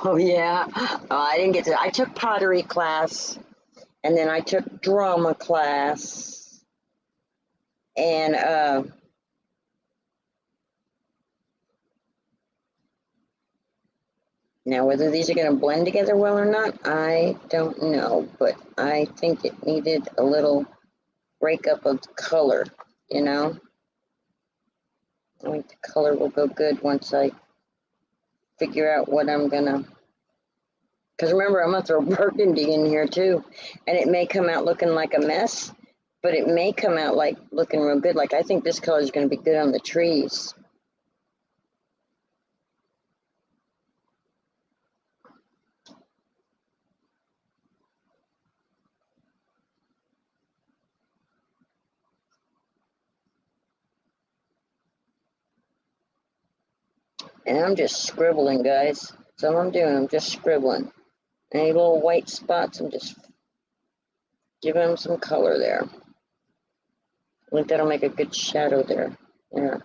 Oh yeah, I didn't get to, I took pottery class, and then I took drama class, and now whether these are going to blend together well or not, I don't know, but I think it needed a little breakup of color, you know? I think the color will go good once I figure out what I'm gonna, because remember, I'm gonna throw burgundy in here too, and it may come out looking like a mess, but it may come out like looking real good. Like, I think this color is gonna be good on the trees. And I'm just scribbling, guys. That's all I'm doing. I'm just scribbling. Any little white spots, I'm just giving them some color there. I think that'll make a good shadow there. Yeah.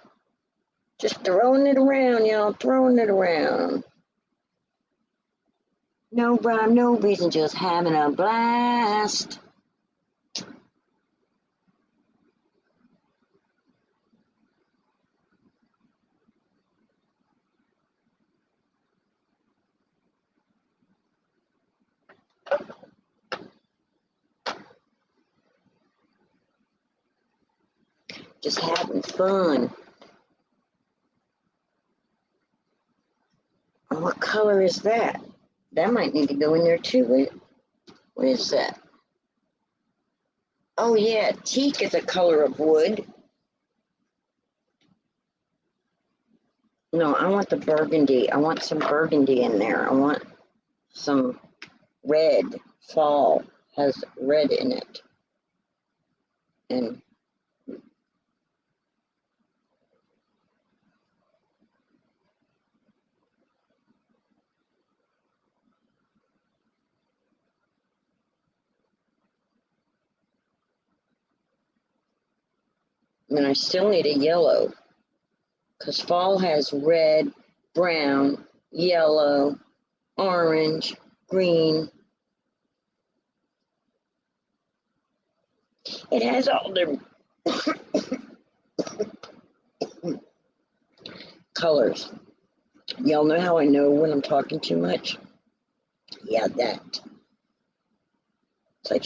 Just throwing it around, y'all. Throwing it around. No rhyme, no reason, just having a blast. Just having fun. Oh, what color is that? That might need to go in there too. What is that? Oh yeah, teak is a color of wood. No, I want the burgundy. I want some burgundy in there. I want some red. Fall has red in it. And then I still need a yellow because fall has red, brown, yellow, orange, green. It has all the colors. Y'all know how I know when I'm talking too much? Yeah, that. It's like,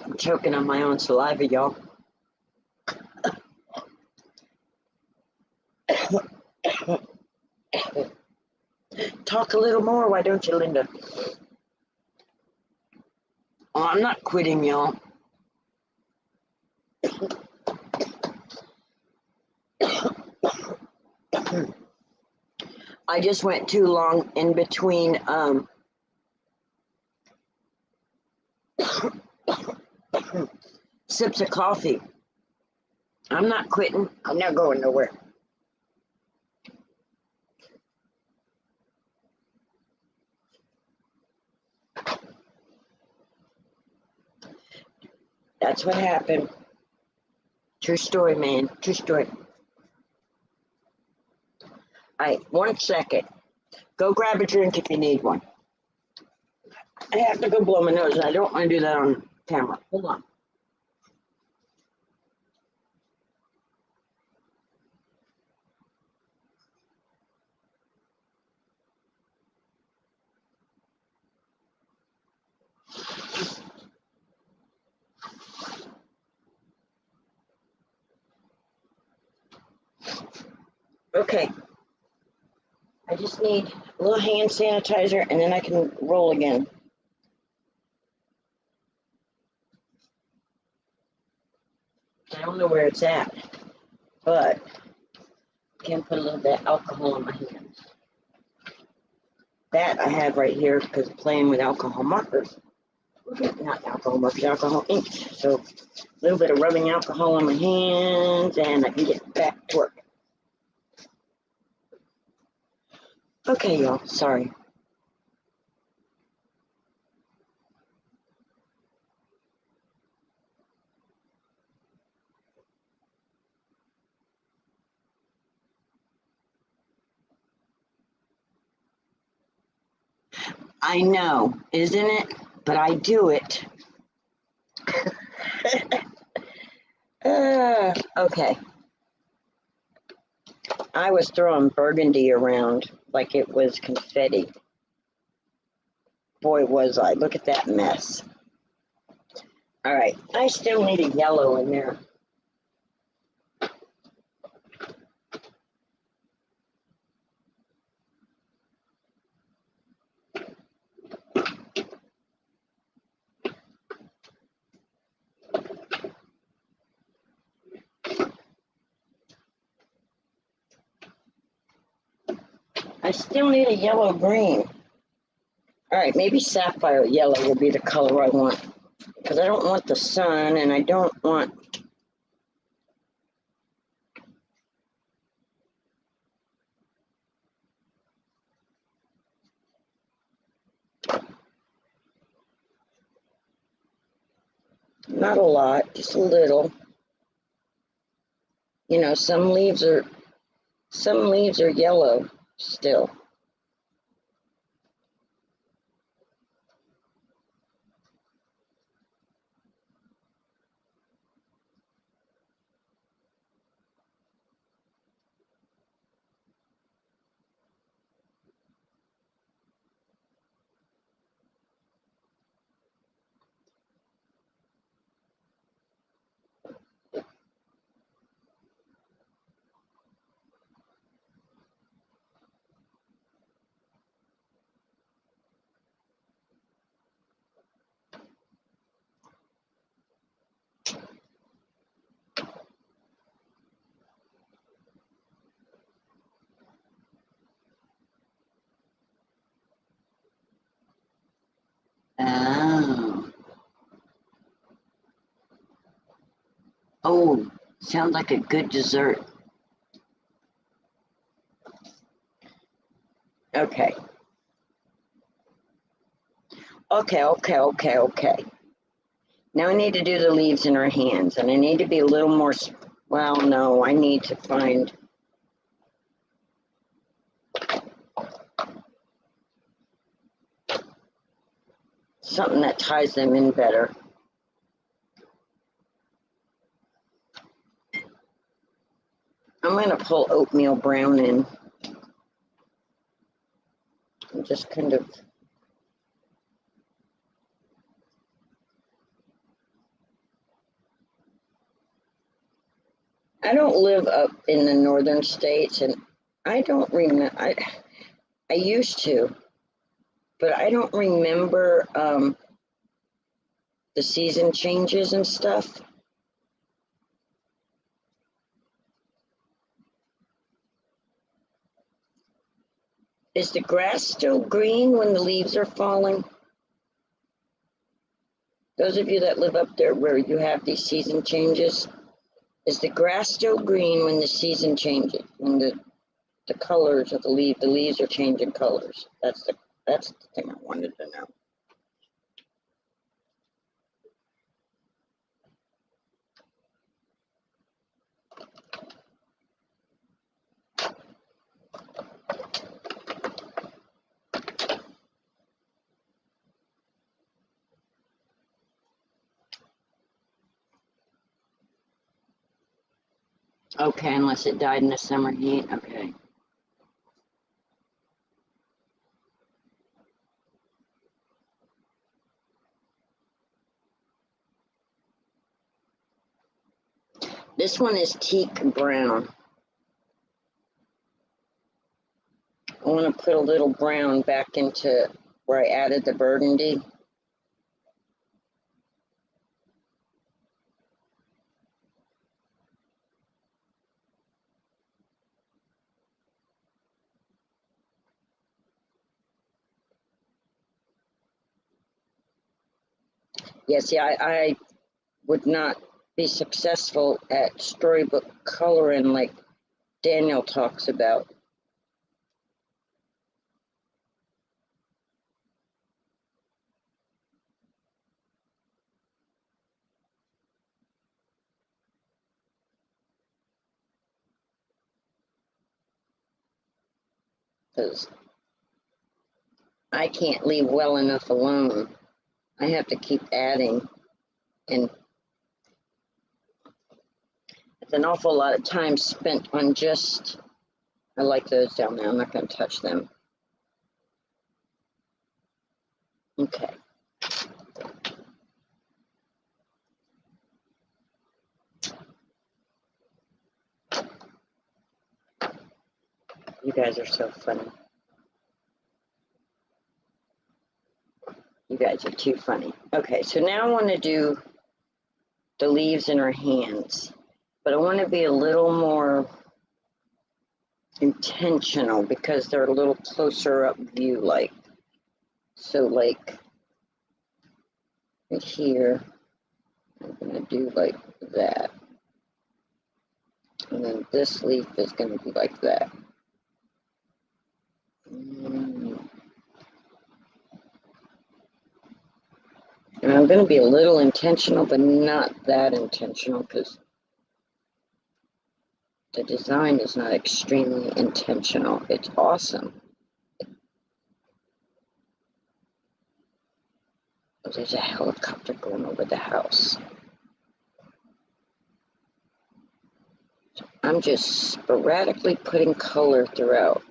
I'm choking on my own saliva, y'all. Talk a little more, why don't you, Linda? Oh, I'm not quitting, y'all. I just went too long in between sips of coffee. I'm not quitting. I'm not going nowhere. That's what happened. True story, man. True story. All right, 1 second. Go grab a drink if you need one. I have to go blow my nose, and I don't want to do that on camera. Hold on. Okay. I just need a little hand sanitizer, and then I can roll again. I don't know where it's at, but I can put a little bit of alcohol on my hands. That I have right here because I'm playing with alcohol markers. Not alcohol markers, alcohol ink. So a little bit of rubbing alcohol on my hands, and I can get back to work. Okay, y'all, sorry. I know, isn't it? But I do it. Okay. I was throwing burgundy around like it was confetti. Boy, was I. Look at that mess. All right. I still need a yellow in there. I still need a yellow green. All right, maybe sapphire yellow will be the color I want because I don't want the sun and I don't want. Not a lot, just a little. You know, some leaves are yellow still. Oh, sounds like a good dessert. Okay. Okay. Now I need to do the leaves in her hands, and I need to be a little more, well, no, I need to find something that ties them in better. I'm going to pull oatmeal brown in and just kind of, I don't live up in the northern states, and I don't remember, I used to, but I don't remember the season changes and stuff. Is the grass still green when the leaves are falling? Those of you that live up there where you have these season changes, is the grass still green when the season changes, when the colors of the leaves are changing colors? That's the thing I wanted to know. Okay, unless it died in the summer heat. Okay. This one is teak brown. I want to put a little brown back into where I added the burgundy. Yeah, see, I would not be successful at storybook coloring like Daniel talks about. Because I can't leave well enough alone. I have to keep adding, and it's an awful lot of time spent on just, I like those down there, I'm not going to touch them. Okay. You guys are so funny. You guys are too funny. Okay, so now I want to do the leaves in her hands, but I want to be a little more intentional because they're a little closer up view, like, so like right here, I'm going to do like that. And then this leaf is going to be like that. And I'm going to be a little intentional, but not that intentional because the design is not extremely intentional. It's awesome. Oh, there's a helicopter going over the house. I'm just sporadically putting color throughout.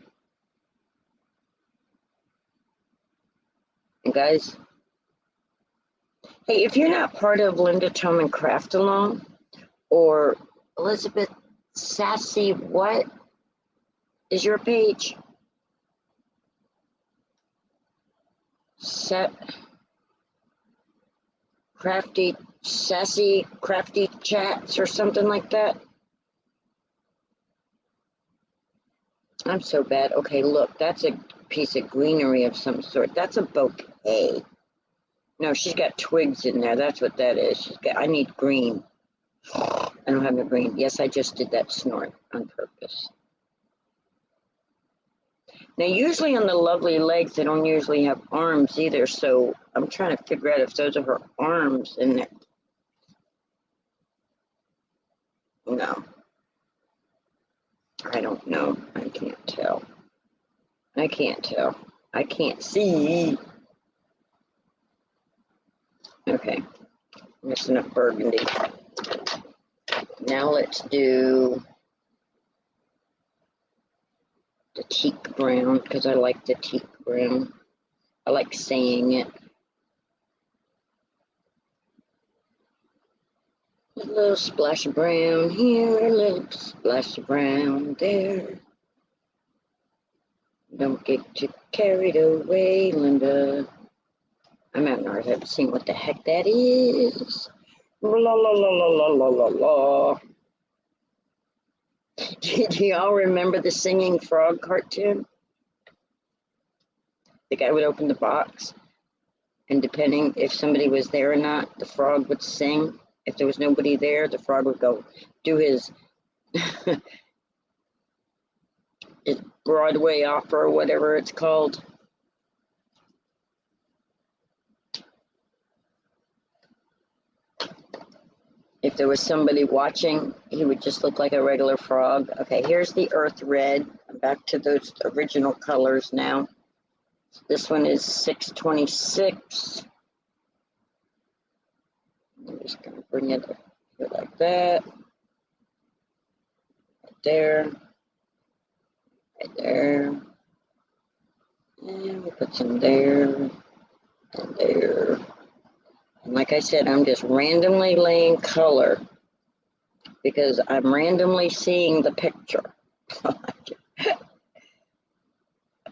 And guys, hey, if you're not part of Linda Toman Craft Along or Elizabeth Sassy, what is your page? Set crafty, sassy, crafty chats or something like that. I'm so bad. Okay, look, that's a piece of greenery of some sort. That's a bouquet. No, she's got twigs in there. That's what that is. I need green. I don't have a brain. Yes, I just did that snort on purpose. Now, usually on the lovely legs, they don't usually have arms either, so I'm trying to figure out if those are her arms in there. No. I don't know. I can't tell. I can't tell. I can't see. Okay. Missing a burgundy. Now let's do the teak brown, because I like the teak brown. I like saying it. A little splash of brown here, a little splash of brown there. Don't get too carried away, Linda. I'm out in our head seeing what the heck that is. La la la la la la la la. Do y'all remember the singing frog cartoon? The guy would open the box, and depending if somebody was there or not, the frog would sing. If there was nobody there, the frog would go do his, his Broadway opera, or whatever it's called. If there was somebody watching, he would just look like a regular frog. Okay, here's the earth red. I'm back to those original colors now. This one is 626. I'm just going to bring it up here like that. Right there. Right there. And we'll put some there and there. And like I said, I'm just randomly laying color because I'm randomly seeing the picture. We're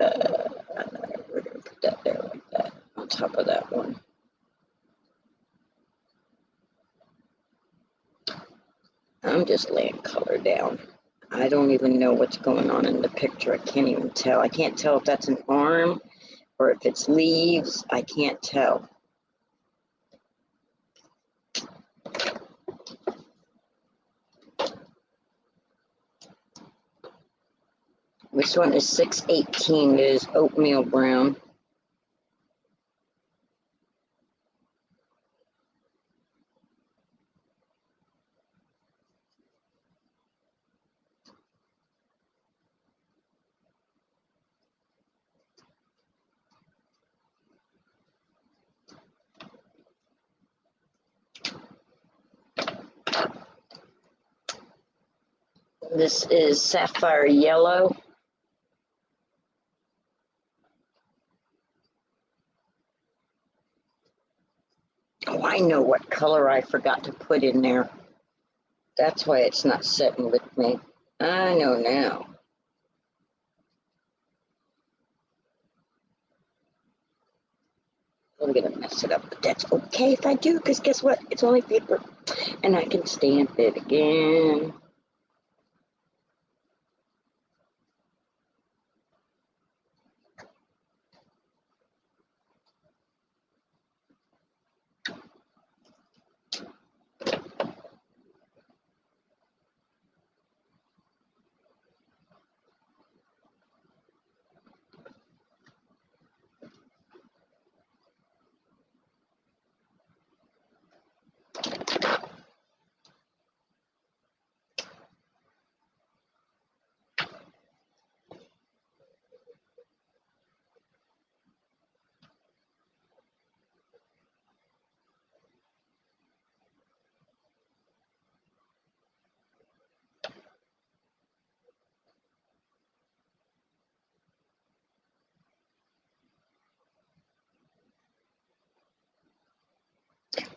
going to put that there like that on top of that one. I'm just laying color down. I don't even know what's going on in the picture. I can't even tell. I can't tell if that's an arm or if it's leaves. I can't tell. This one is 618. It is oatmeal brown. This is sapphire yellow. Oh, I know what color I forgot to put in there. That's why it's not sitting with me. I know now. I'm gonna mess it up, but that's okay if I do, because guess what? It's only paper, and I can stamp it again.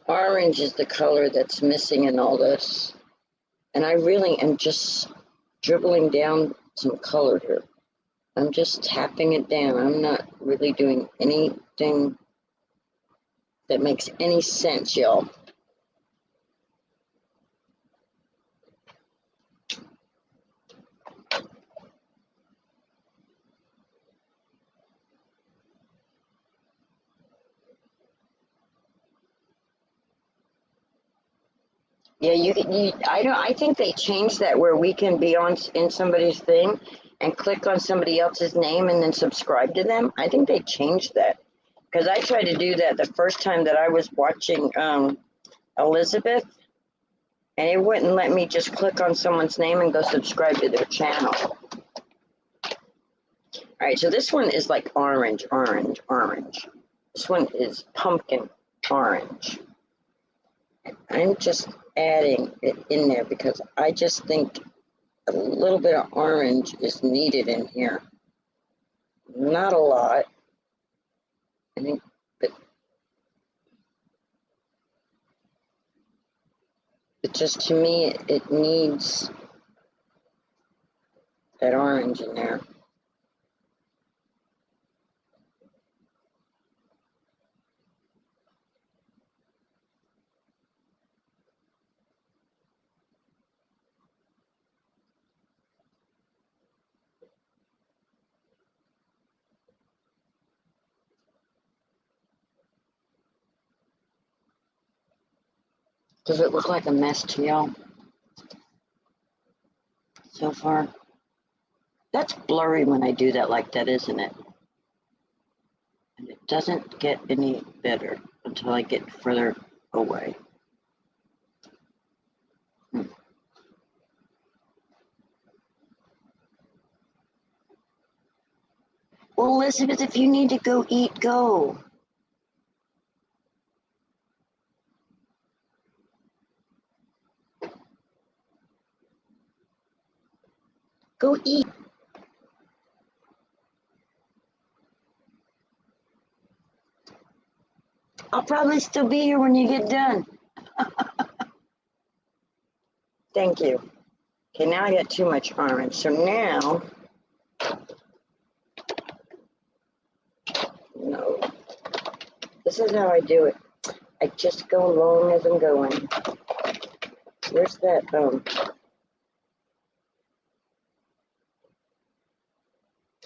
Orange is the color that's missing in all this. And I really am just dribbling down some color here. I'm just tapping it down. I'm not really doing anything that makes any sense, y'all. Yeah, I think they changed that where we can be in somebody's thing and click on somebody else's name and then subscribe to them. I think they changed that because I tried to do that the first time that I was watching Elizabeth, and it wouldn't let me just click on someone's name and go subscribe to their channel. All right, so this one is like orange, orange, orange. This one is pumpkin orange. I'm just adding it in there because I just think a little bit of orange is needed in here. Not a lot. I think, but just to me, it needs that orange in there. Does it look like a mess to y'all so far? That's blurry when I do that like that, isn't it? And it doesn't get any better until I get further away. Well, Elizabeth, if you need to go eat, go. Go eat. I'll probably still be here when you get done. Thank you. Okay, now I got too much orange. So now, no, this is how I do it. I just go along as I'm going. Where's that,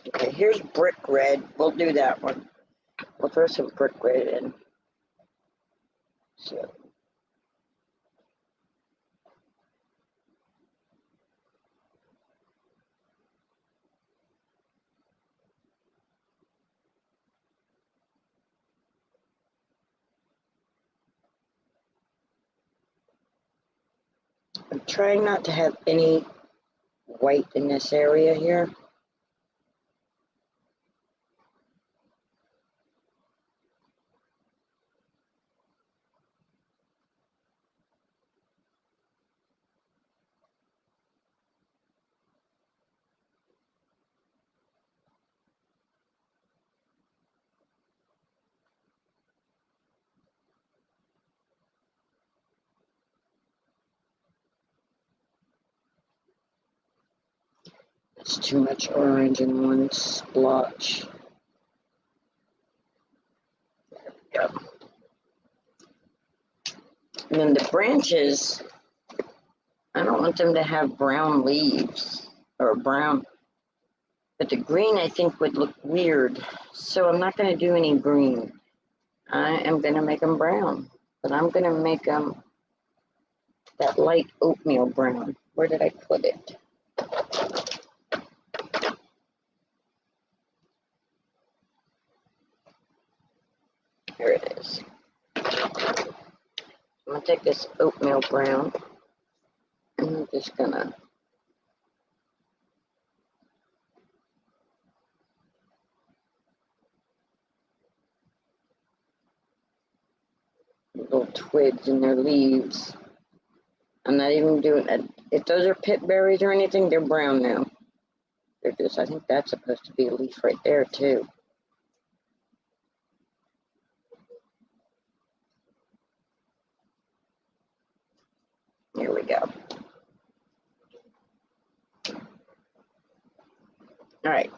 okay, here's brick red. We'll do that one. We'll throw some brick red in. So. I'm trying not to have any white in this area here. It's too much orange in one splotch. There we go. And then the branches, I don't want them to have brown leaves or brown, but the green I think would look weird. So I'm not going to do any green. I am going to make them brown, but I'm going to make them that light oatmeal brown. Where did I put it? Here it is. I'm going to take this oatmeal brown, and I'm just going to little twigs in their leaves. I'm not even doing that. If those are pit berries or anything, they're brown now. They're just, I think that's supposed to be a leaf right there too. Here we go. All right.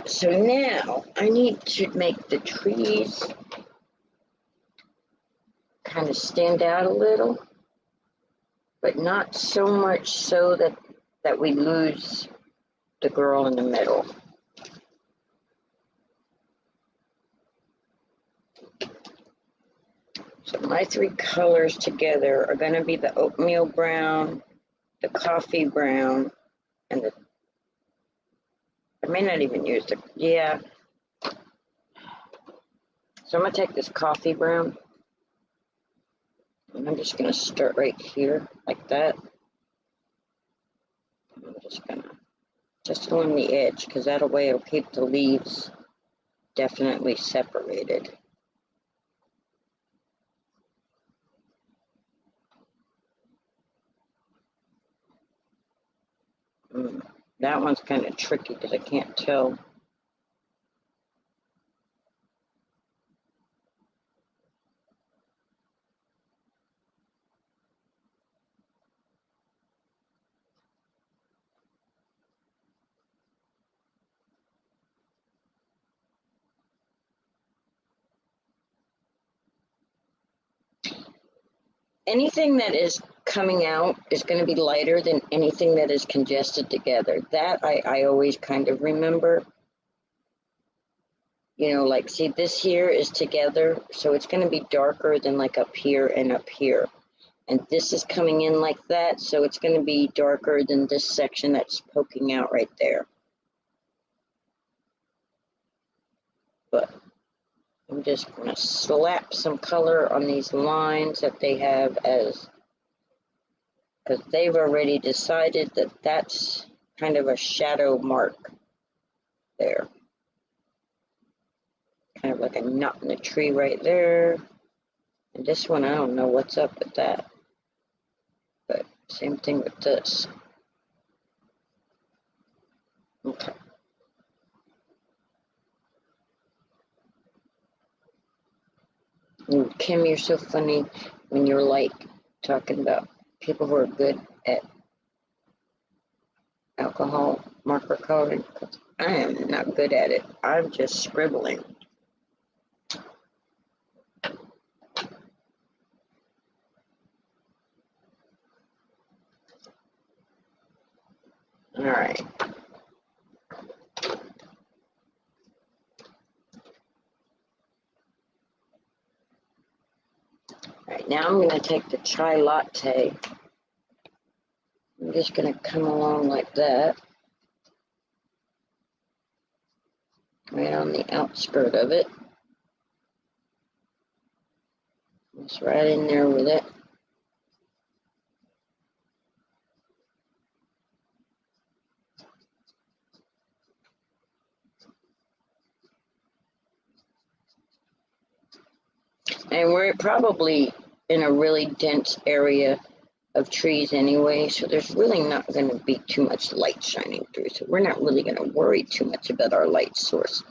So now I need to make the trees kind of stand out a little, but not so much so that we lose the girl in the middle. So my my three colors together are going to be the oatmeal brown, the coffee brown, and the, I may not even use the, yeah. So I'm going to take this coffee brown, and I'm just going to start right here, like that. I'm just going to, just along the edge, because that way it'll keep the leaves definitely separated. That one's kind of tricky because I can't tell. Anything that is coming out is going to be lighter than anything that is congested together. That I always kind of remember. You know, like, see, this here is together, so it's going to be darker than like up here and up here. And this is coming in like that, so it's going to be darker than this section that's poking out right there. But I'm just going to slap some color on these lines that they have as, because they've already decided that that's kind of a shadow mark there. Kind of like a knot in the tree right there. And this one, I don't know what's up with that. But same thing with this. Okay. And Kim, you're so funny when you're like talking about people who are good at alcohol marker coloring. I am not good at it. I'm just scribbling. All right. All right, now I'm going to take the chai latte. I'm just going to come along like that. Right on the outskirt of it. It's right in there with it. And we're probably in a really dense area of trees anyway, so there's really not going to be too much light shining through. So we're not really going to worry too much about our light source,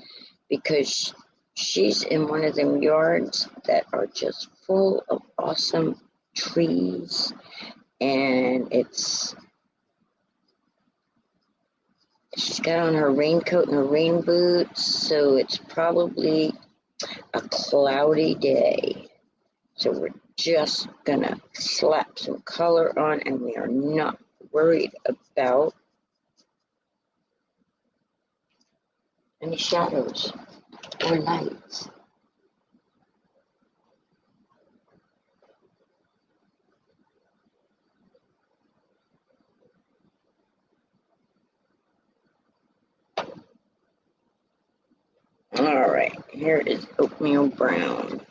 because she's in one of them yards that are just full of awesome trees, and she's got on her raincoat and her rain boots, so it's probably a cloudy day. So we're just gonna slap some color on, and we are not worried about any shadows or lights. All right, here is oatmeal brown.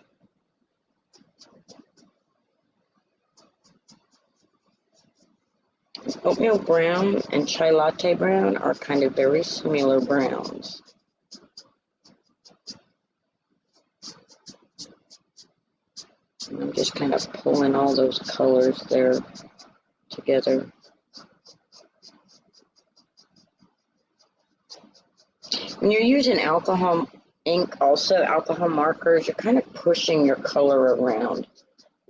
Oatmeal brown and chai latte brown are kind of very similar browns. And I'm just kind of pulling all those colors there together. When you're using alcohol ink, also alcohol markers, you're kind of pushing your color around.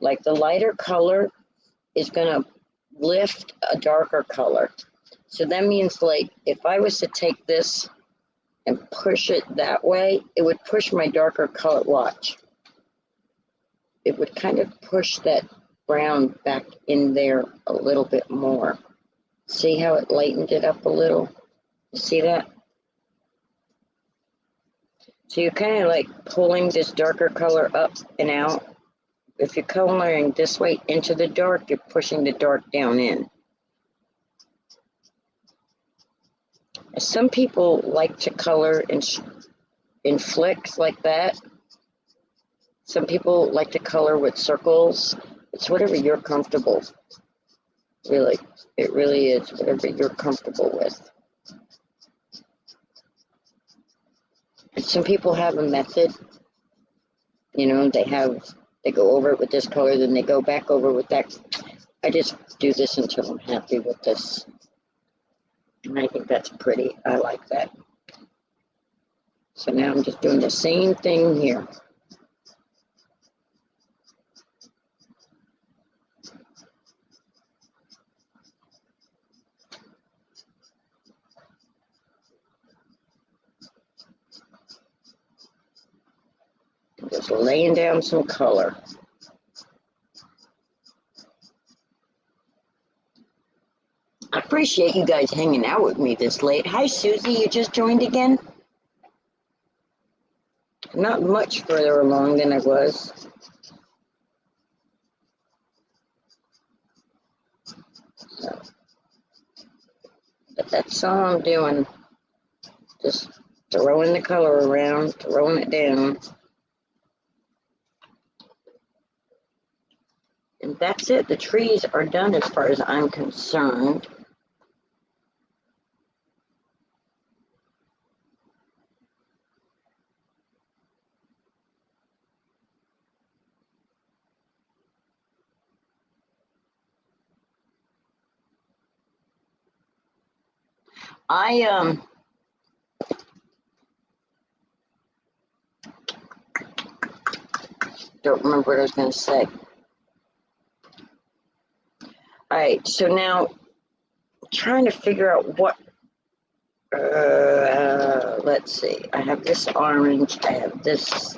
Like the lighter color is going to lift a darker color. So that means, like, if I was to take this and push it that way, it would push my darker color. Watch. It would kind of push that brown back in there a little bit more. See how it lightened it up a little? You see that? So you're kind of like pulling this darker color up and out, If you're coloring this way into the dark, you're pushing the dark down in. Some people like to color in flicks like that. Some people like to color with circles. It's whatever you're comfortable. Really, it really is whatever you're comfortable with. And some people have a method. You know, they go over it with this color, then they go back over with that. I just do this until I'm happy with this. And I think that's pretty. I like that. So now I'm just doing the same thing here. Just laying down some color. I appreciate you guys hanging out with me this late. Hi, Susie. You just joined again? Not much further along than I was. So, but that's all I'm doing. Just throwing the color around, throwing it down. And that's it. The trees are done as far as I'm concerned. I don't remember what I was going to say. All right, so now trying to figure out what, let's see. I have this orange, I have this.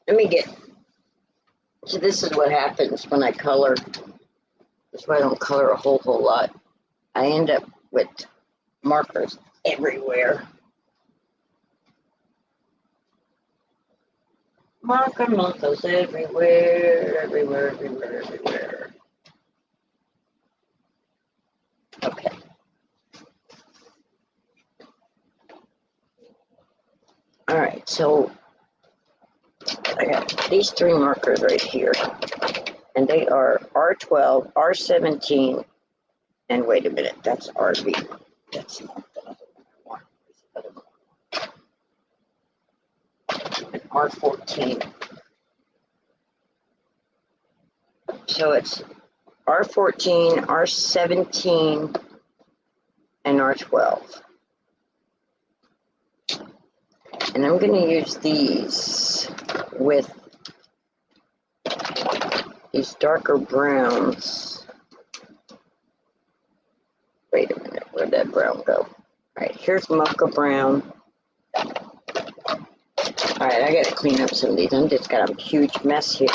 Let me get, so this is what happens when I color. That's why I don't color a whole lot. I end up with markers everywhere. Markers everywhere, everywhere. Okay. All right, so I got these three markers right here, and they are R12, R17, and wait a minute, that's RV. That's not the other one. The other one. And R14. So it's R14, R17, and R12. And I'm going to use these with these darker browns. Wait a minute, where'd that brown go? All right, here's mocha brown. All right, I got to clean up some of these. I'm just got a huge mess here.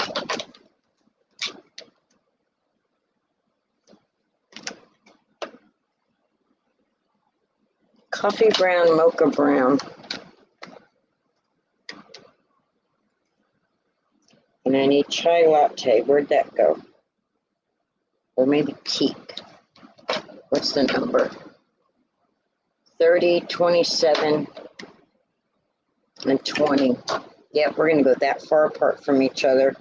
Coffee brown, mocha brown. And I need chai latte. Where'd that go? Or maybe keep. What's the number? 30, 27, and 20. Yep, we're going to go that far apart from each other.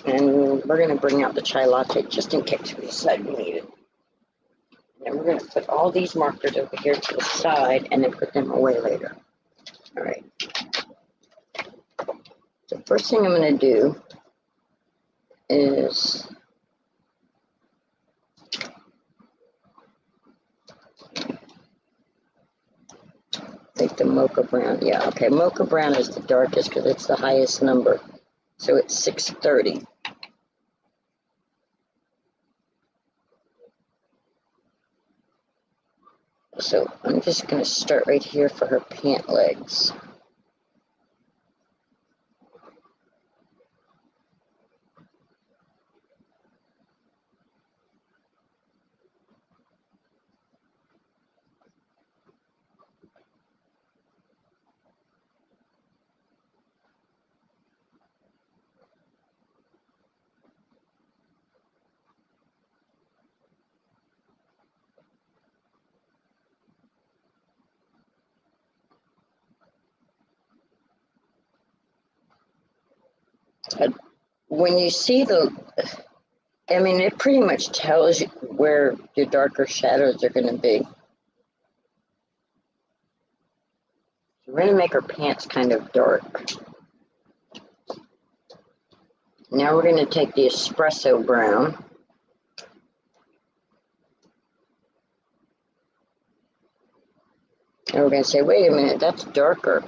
And we're going to bring out the chai latte just in case we decide we need it. And we're going to put all these markers over here to the side and then put them away later. All right. The first thing I'm going to do is take the mocha brown. Yeah, okay. Mocha brown is the darkest because it's the highest number. So it's 630. So I'm just going to start right here for her pant legs. When you see I mean, it pretty much tells you where your darker shadows are going to be. We're going to make our pants kind of dark. Now we're going to take the espresso brown. And we're going to say, wait a minute, that's darker.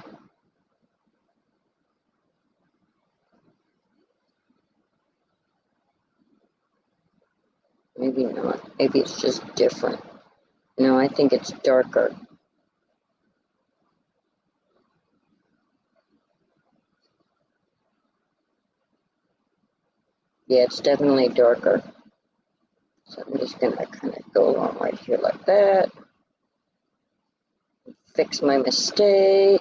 Maybe not. Maybe it's just different. No, I think it's darker. Yeah, it's definitely darker. So I'm just going to kind of go along right here like that. Fix my mistake.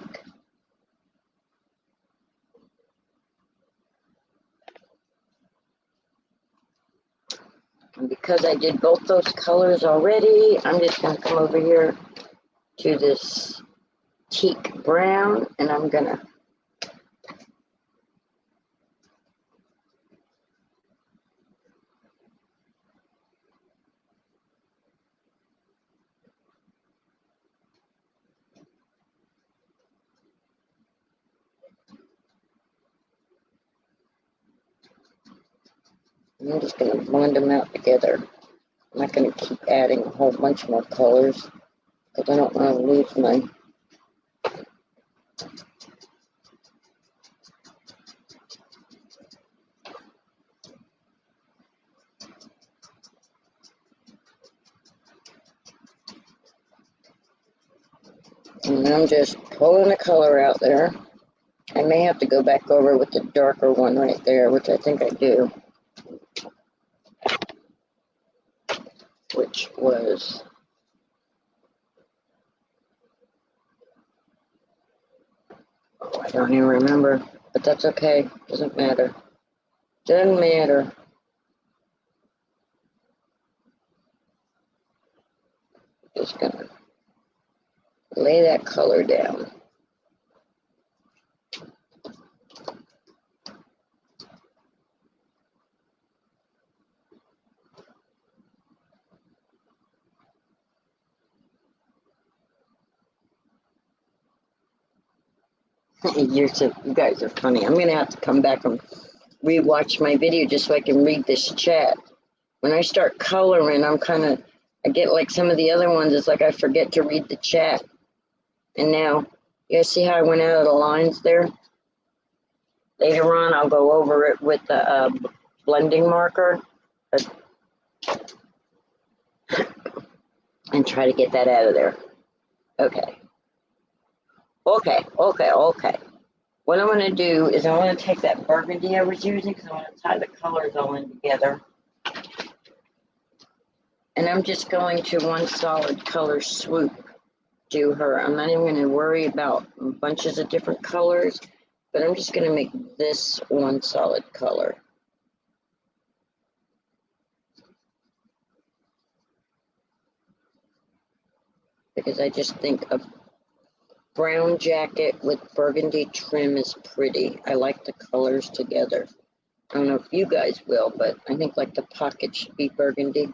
And because I did both those colors already, I'm just going to come over here to this teak brown, and I'm going to blend them out together. I'm not going to keep adding a whole bunch more colors because I don't want to lose my. And I'm just pulling the color out there. I may have to go back over with the darker one right there, which I think I do. Which was I don't even remember, but that's okay. Doesn't matter. Doesn't matter. Just gonna lay that color down. You guys are funny. I'm gonna have to come back and rewatch my video just so I can read this chat. When I start coloring, I get like some of the other ones. It's like I forget to read the chat. And now, you guys see how I went out of the lines there? Later on, I'll go over it with the blending marker and try to get that out of there. Okay. Okay. What I'm going to do is I'm going to take that burgundy I was using because I want to tie the colors all in together. And I'm just going to one solid color swoop do her. I'm not even going to worry about bunches of different colors, but I'm just going to make this one solid color. Because I just think a brown jacket with burgundy trim is pretty. I like the colors together. I don't know if you guys will, but I think like the pocket should be burgundy.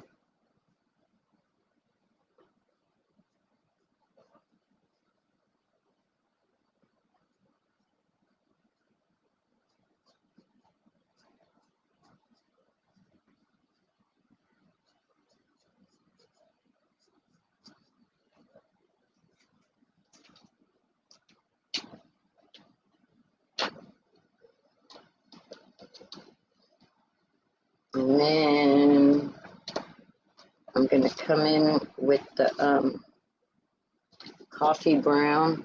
And then I'm going to come in with the coffee brown.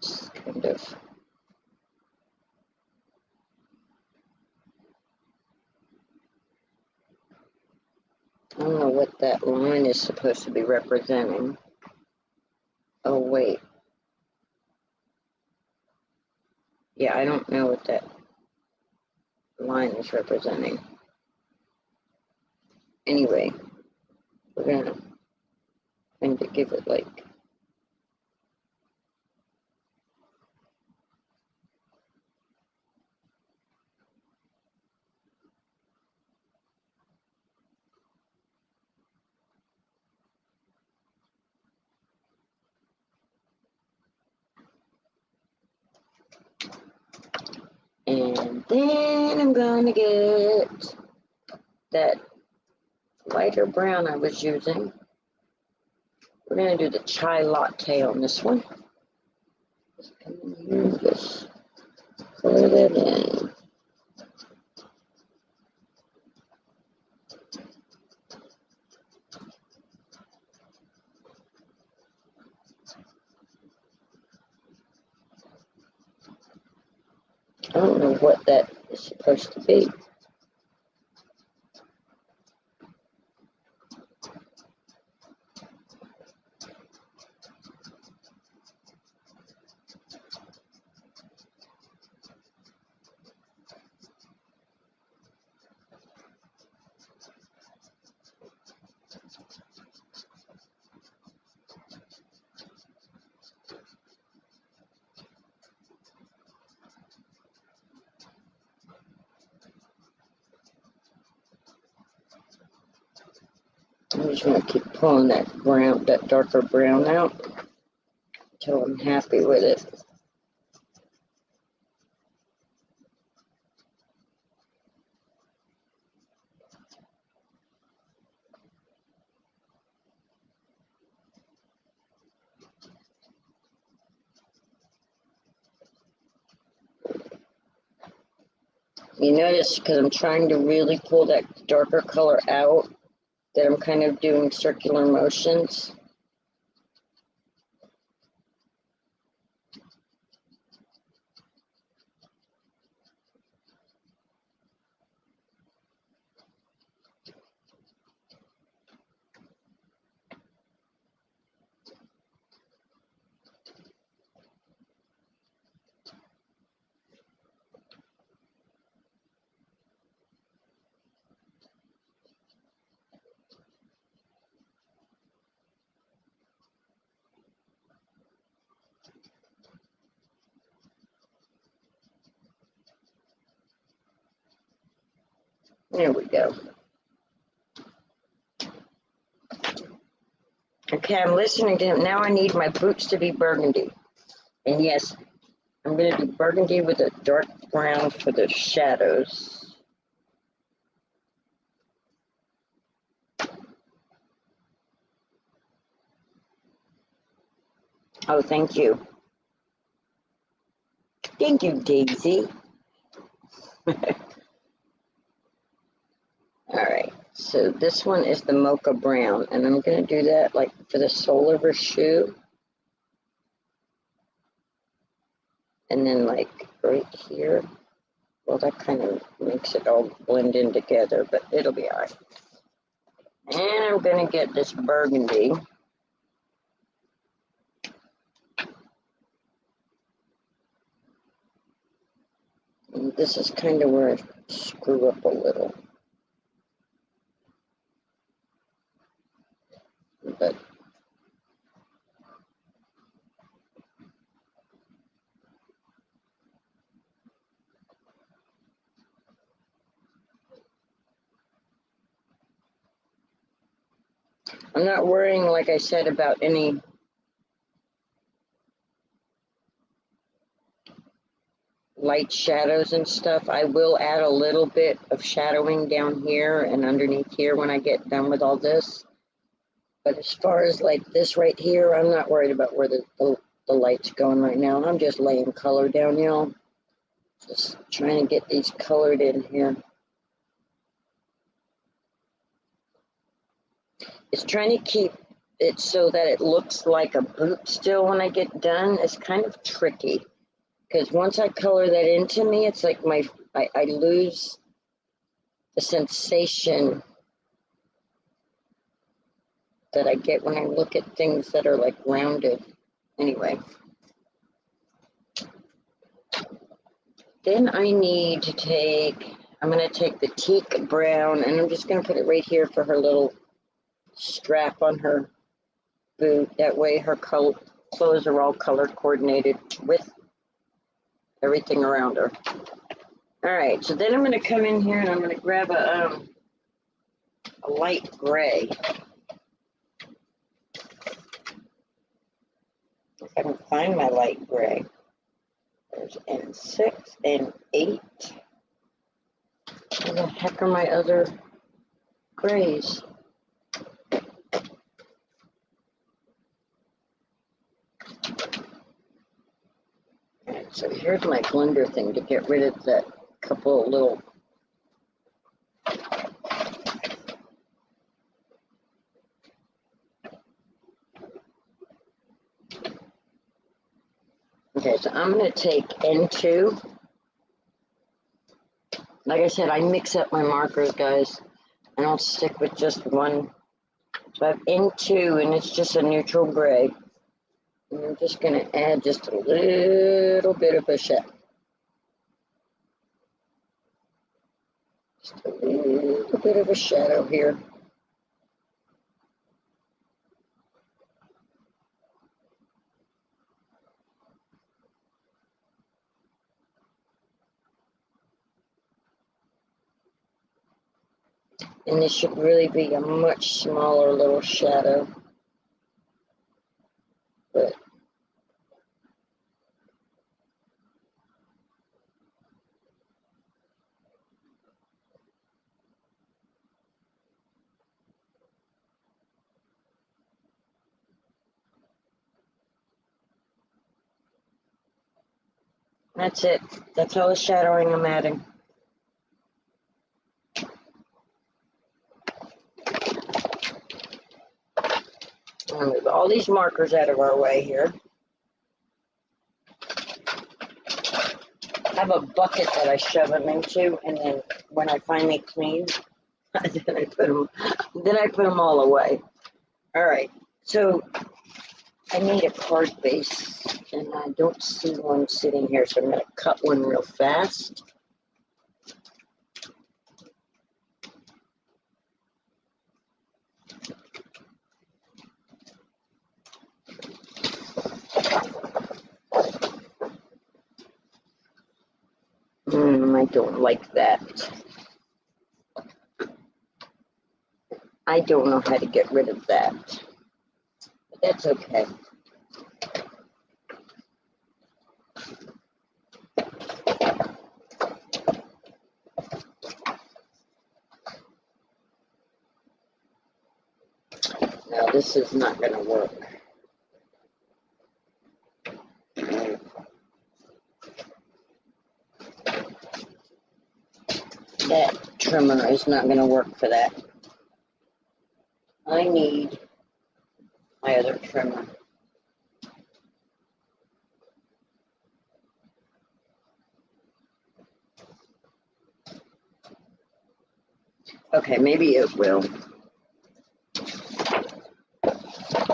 Just kind of I don't know what that line is supposed to be representing. Oh, wait. Yeah, I don't know what that line is representing. Anyway, we're gonna kind of give it like, and then I'm gonna get that lighter brown I was using. We're gonna do the chai latte on this one. Just come in here and just color that in. I don't know what that is supposed to be. I'm just gonna keep pulling that brown, that darker brown out until I'm happy with it. You notice, because I'm trying to really pull that darker color out, that I'm kind of doing circular motions. There we go. Okay, I'm listening to him. Now I need my boots to be burgundy. And yes, I'm going to do burgundy with a dark brown for the shadows. Oh, thank you. Thank you, Daisy. All right, so this one is the mocha brown, and I'm going to do that like for the sole of her shoe. And then like right here. Well, that kind of makes it all blend in together, but it'll be all right. And I'm going to get this burgundy. And this is kind of where I screw up a little. But I'm not worrying, like I said, about any light shadows and stuff. I will add a little bit of shadowing down here and underneath here when I get done with all this. But as far as like this right here, I'm not worried about where the light's going right now. I'm just laying color down, y'all. Just trying to get these colored in here. It's trying to keep it so that it looks like a boot still when I get done. It's kind of tricky because once I color that into me, it's like I lose the sensation that I get when I look at things that are like rounded. Anyway. Then I need to take, I'm going to take the teak brown and I'm just going to put it right here for her little strap on her boot. That way her clothes are all color coordinated with everything around her. All right, so then I'm going to come in here and I'm going to grab a light gray. If I can find my light gray. There's N6, N8. Where the heck are my other grays? Right, so here's my blender thing to get rid of that couple of little. Okay, so I'm going to take N2. Like I said, I mix up my markers, guys. I don't stick with just one. So I have N2, and it's just a neutral gray. And I'm just going to add just a little bit of a shadow. Just a little bit of a shadow here. And this should really be a much smaller little shadow. But that's it. That's all the shadowing I'm adding. I'll move all these markers out of our way here. I have a bucket that I shove them into, and then when I finally clean, then I put them all away. All right, so I need a card base, and I don't see one sitting here, so I'm going to cut one real fast. I don't like that. I don't know how to get rid of that, but that's okay. Now this is not going to work. That trimmer is not going to work for that. I need my other trimmer. Okay, maybe it will.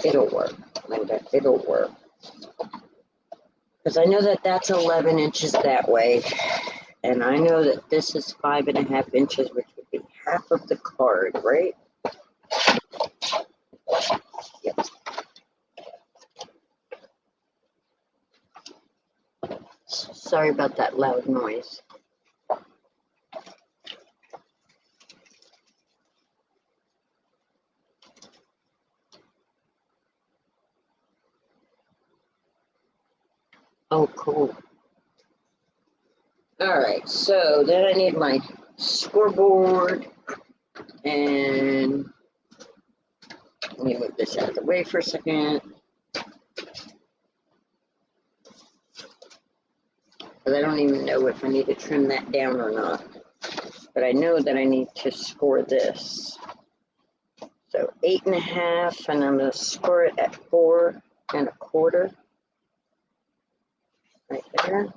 It'll work, Linda. It'll work. Because I know that that's 11 inches that way. And I know that this is 5.5 inches, which would be half of the card, right? Yep. Sorry about that loud noise. Oh, cool. All right, so then I need my scoreboard, and let me move this out of the way for a second. Because I don't even know if I need to trim that down or not. But I know that I need to score this. So 8.5, and I'm going to score it at 4.25. Right there.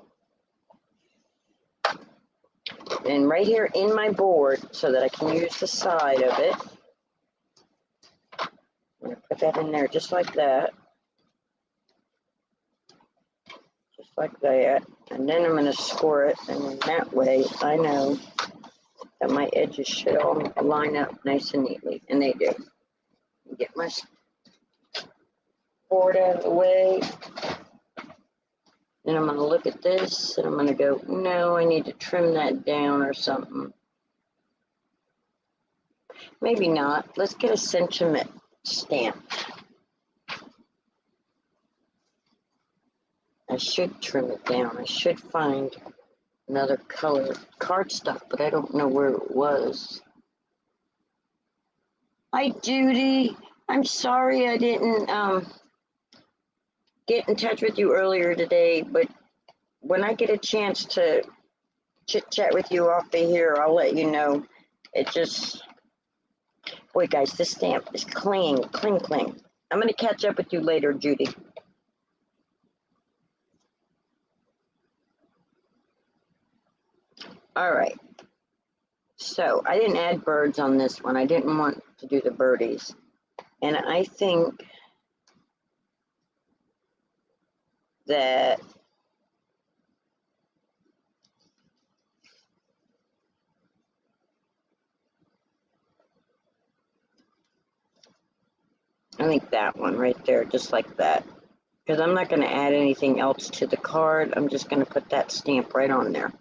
And right here in my board, so that I can use the side of it, I'm going to put that in there just like that. Just like that. And then I'm going to score it, and then that way I know that my edges should all line up nice and neatly, and they do. Get my board out of the way. Then I'm going to look at this, and I'm going to go, no, I need to trim that down or something. Maybe not. Let's get a sentiment stamp. I should trim it down. I should find another color cardstock, but I don't know where it was. Hi, Judy. I'm sorry I didn't get in touch with you earlier today, but when I get a chance to chit-chat with you off of here, I'll let you know. It just... Boy, guys, this stamp is clinging, cling. I'm going to catch up with you later, Judy. All right. So I didn't add birds on this one. I didn't want to do the birdies. And I think that that one right there, just like that. Because I'm not going to add anything else to the card. I'm just going to put that stamp right on there.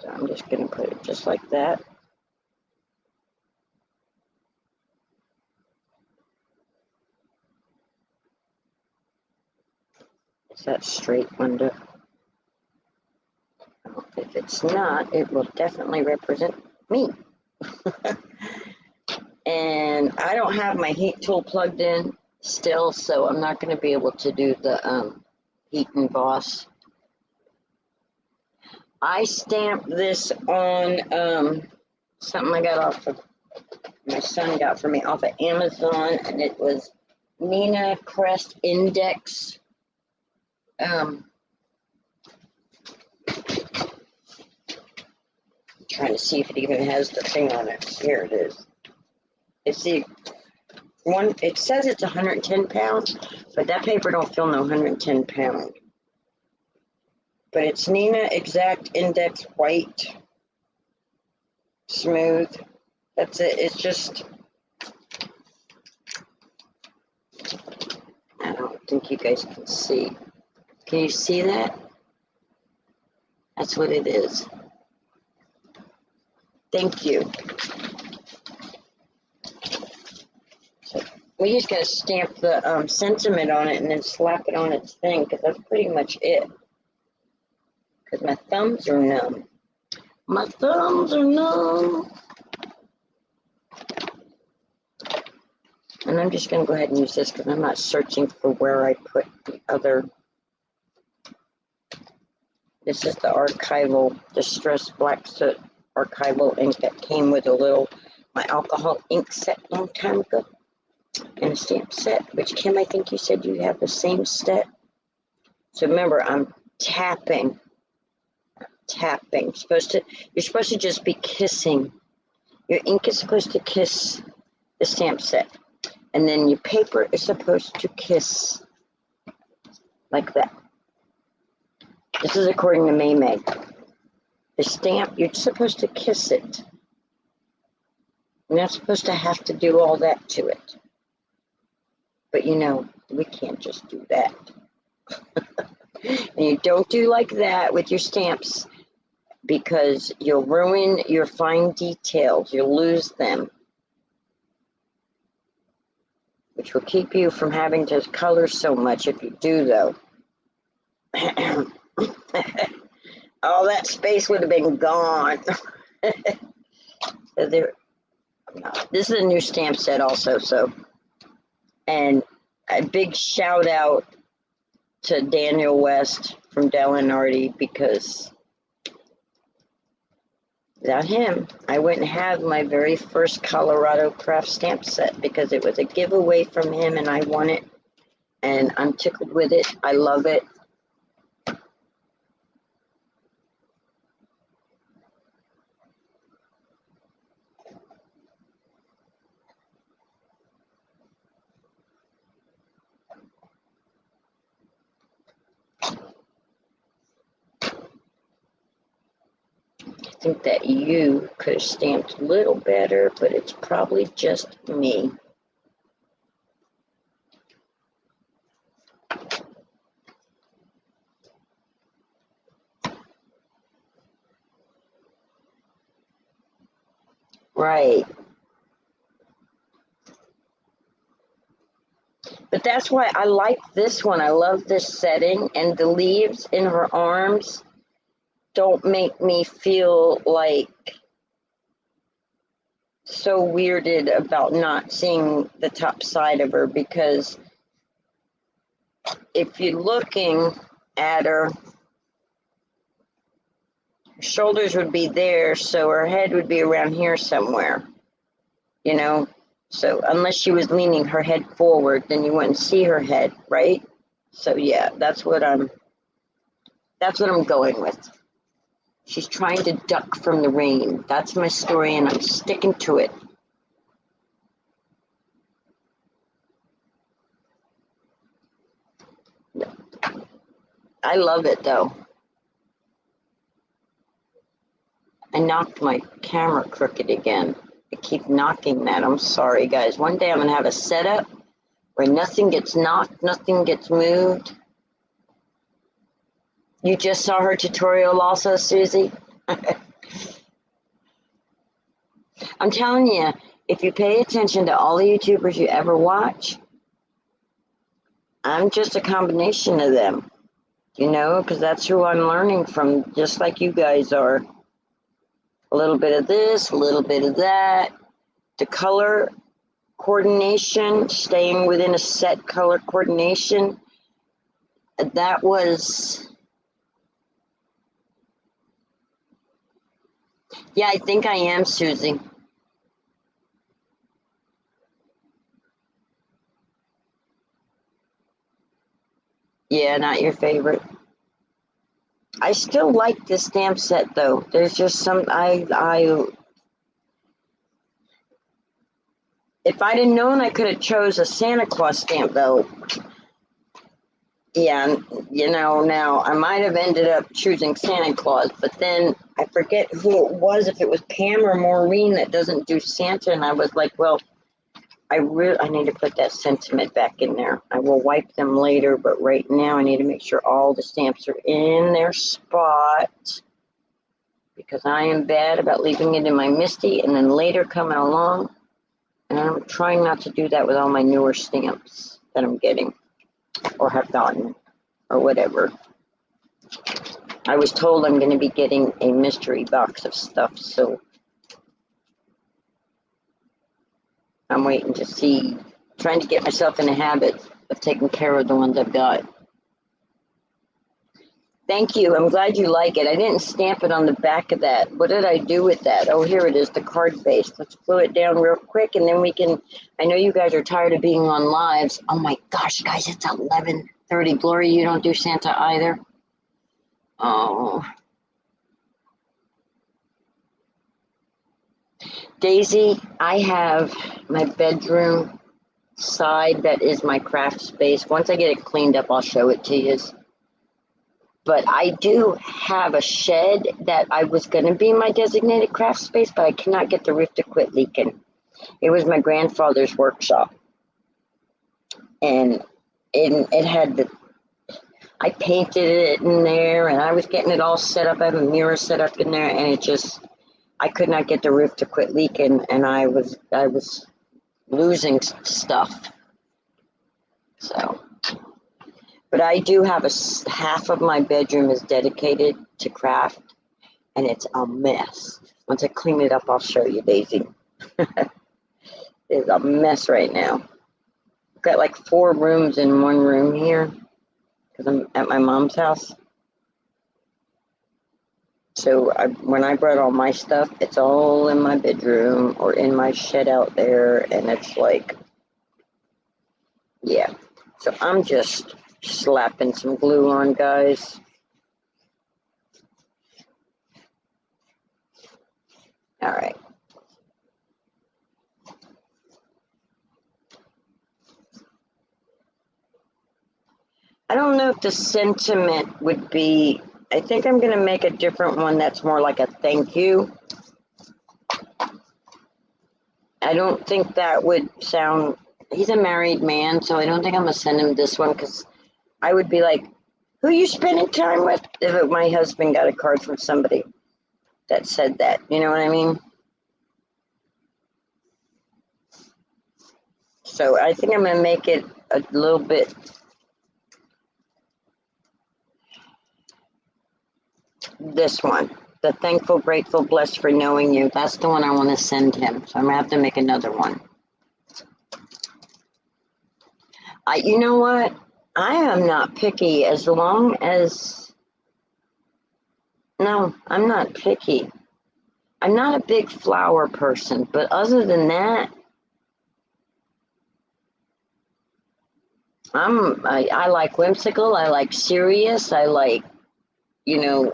So I'm just going to put it just like that. Is that straight, Linda? If it's not, it will definitely represent me. And I don't have my heat tool plugged in still, so I'm not going to be able to do the heat emboss. I stamped this on something I got off of, my son got for me off of Amazon, and it was Nina Crest Index. Trying to see if it even has the thing on it. Here it is. It's the one, it says it's 110 pounds, but that paper don't feel no 110 pound. But it's Nina Exact Index White. Smooth. That's it. It's just, I don't think you guys can see. Can you see that? That's what it is. Thank you. So we just gotta stamp the sentiment on it and then slap it on its thing, because that's pretty much it. Because my thumbs are numb. My thumbs are numb. And I'm just gonna go ahead and use this because I'm not searching for where I put the other. This is the archival Distress Black Soot archival ink that came with a little, my alcohol ink set a long time ago, and a stamp set, which Kim, I think you said you have the same set. So remember, I'm tapping. You're supposed to just be kissing. Your ink is supposed to kiss the stamp set, and then your paper is supposed to kiss like that. This is according to May May. The stamp, you're supposed to kiss it. You're not supposed to have to do all that to it. But you know, we can't just do that. And you don't do like that with your stamps, because you'll ruin your fine details. You'll lose them. Which will keep you from having to color so much if you do, though. All that space would have been gone. So there, this is a new stamp set also, so. And a big shout out to Daniel West from Dell and Artie, because Without him, I wouldn't have my very first Colorado craft stamp set because it was a giveaway from him and I won it. And I'm tickled with it. I love it. I think that you could have stamped a little better, but it's probably just me. Right. But that's why I like this one. I love this setting, and the leaves in her arms don't make me feel like so weirded about not seeing the top side of her, because if you're looking at her, her shoulders would be there, so her head would be around here somewhere, you know? So unless she was leaning her head forward, then you wouldn't see her head, right? So yeah, that's what I'm going with. She's trying to duck from the rain. That's my story, and I'm sticking to it. I love it, though. I knocked my camera crooked again. I keep knocking that. I'm sorry, guys. One day I'm going to have a setup where nothing gets knocked, nothing gets moved. You just saw her tutorial also, Susie? I'm telling you, if you pay attention to all the YouTubers you ever watch, I'm just a combination of them, you know, because that's who I'm learning from, just like you guys are. A little bit of this, a little bit of that. The color coordination, staying within a set color coordination. That was, yeah, I think I am, Susie. Yeah, not your favorite. I still like this stamp set, though. There's just some, if I'd have known I could have chose a Santa Claus stamp, though, yeah, you know, now I might have ended up choosing Santa Claus, but then I forget who it was, if it was Pam or Maureen that doesn't do Santa, and I was like, well, I need to put that sentiment back in there. I will wipe them later, but right now I need to make sure all the stamps are in their spot, because I am bad about leaving it in my Misty and then later coming along, and I'm trying not to do that with all my newer stamps that I'm getting or have gotten or whatever. I was told I'm going to be getting a mystery box of stuff, so I'm waiting to see, trying to get myself in the habit of taking care of the ones I've got. Thank you. I'm glad you like it. I didn't stamp it on the back of that. What did I do with that? Oh, here it is, the card base. Let's glue it down real quick, and then we can, I know you guys are tired of being on lives. Oh my gosh, guys, it's 11:30. Gloria, you don't do Santa either? Oh. Daisy, I have my bedroom side that is my craft space. Once I get it cleaned up, I'll show it to you. But I do have a shed that I was going to be my designated craft space, but I cannot get the roof to quit leaking. It was my grandfather's workshop. And it had the, I painted it in there, and I was getting it all set up. I have a mirror set up in there, and it just, I could not get the roof to quit leaking, and I was losing stuff. So, but I do have half of my bedroom is dedicated to craft, and it's a mess. Once I clean it up, I'll show you, Daisy. It's a mess right now. I've got like 4 rooms in one room here because I'm at my mom's house. So when I brought all my stuff, it's all in my bedroom or in my shed out there, and it's like, yeah. So I'm just slapping some glue on, guys. All right. I don't know if the sentiment would be, I think I'm going to make a different one that's more like a thank you. I don't think that would sound, he's a married man, so I don't think I'm going to send him this one because I would be like, who are you spending time with? If my husband got a card from somebody that said that, you know what I mean? So I think I'm going to make it a little bit, this one. The thankful, grateful, blessed for knowing you. That's the one I want to send him. So I'm going to have to make another one. You know what? I am not picky as long as, no, I'm not picky. I'm not a big flower person, but other than that, I like whimsical, I like serious, I like, you know,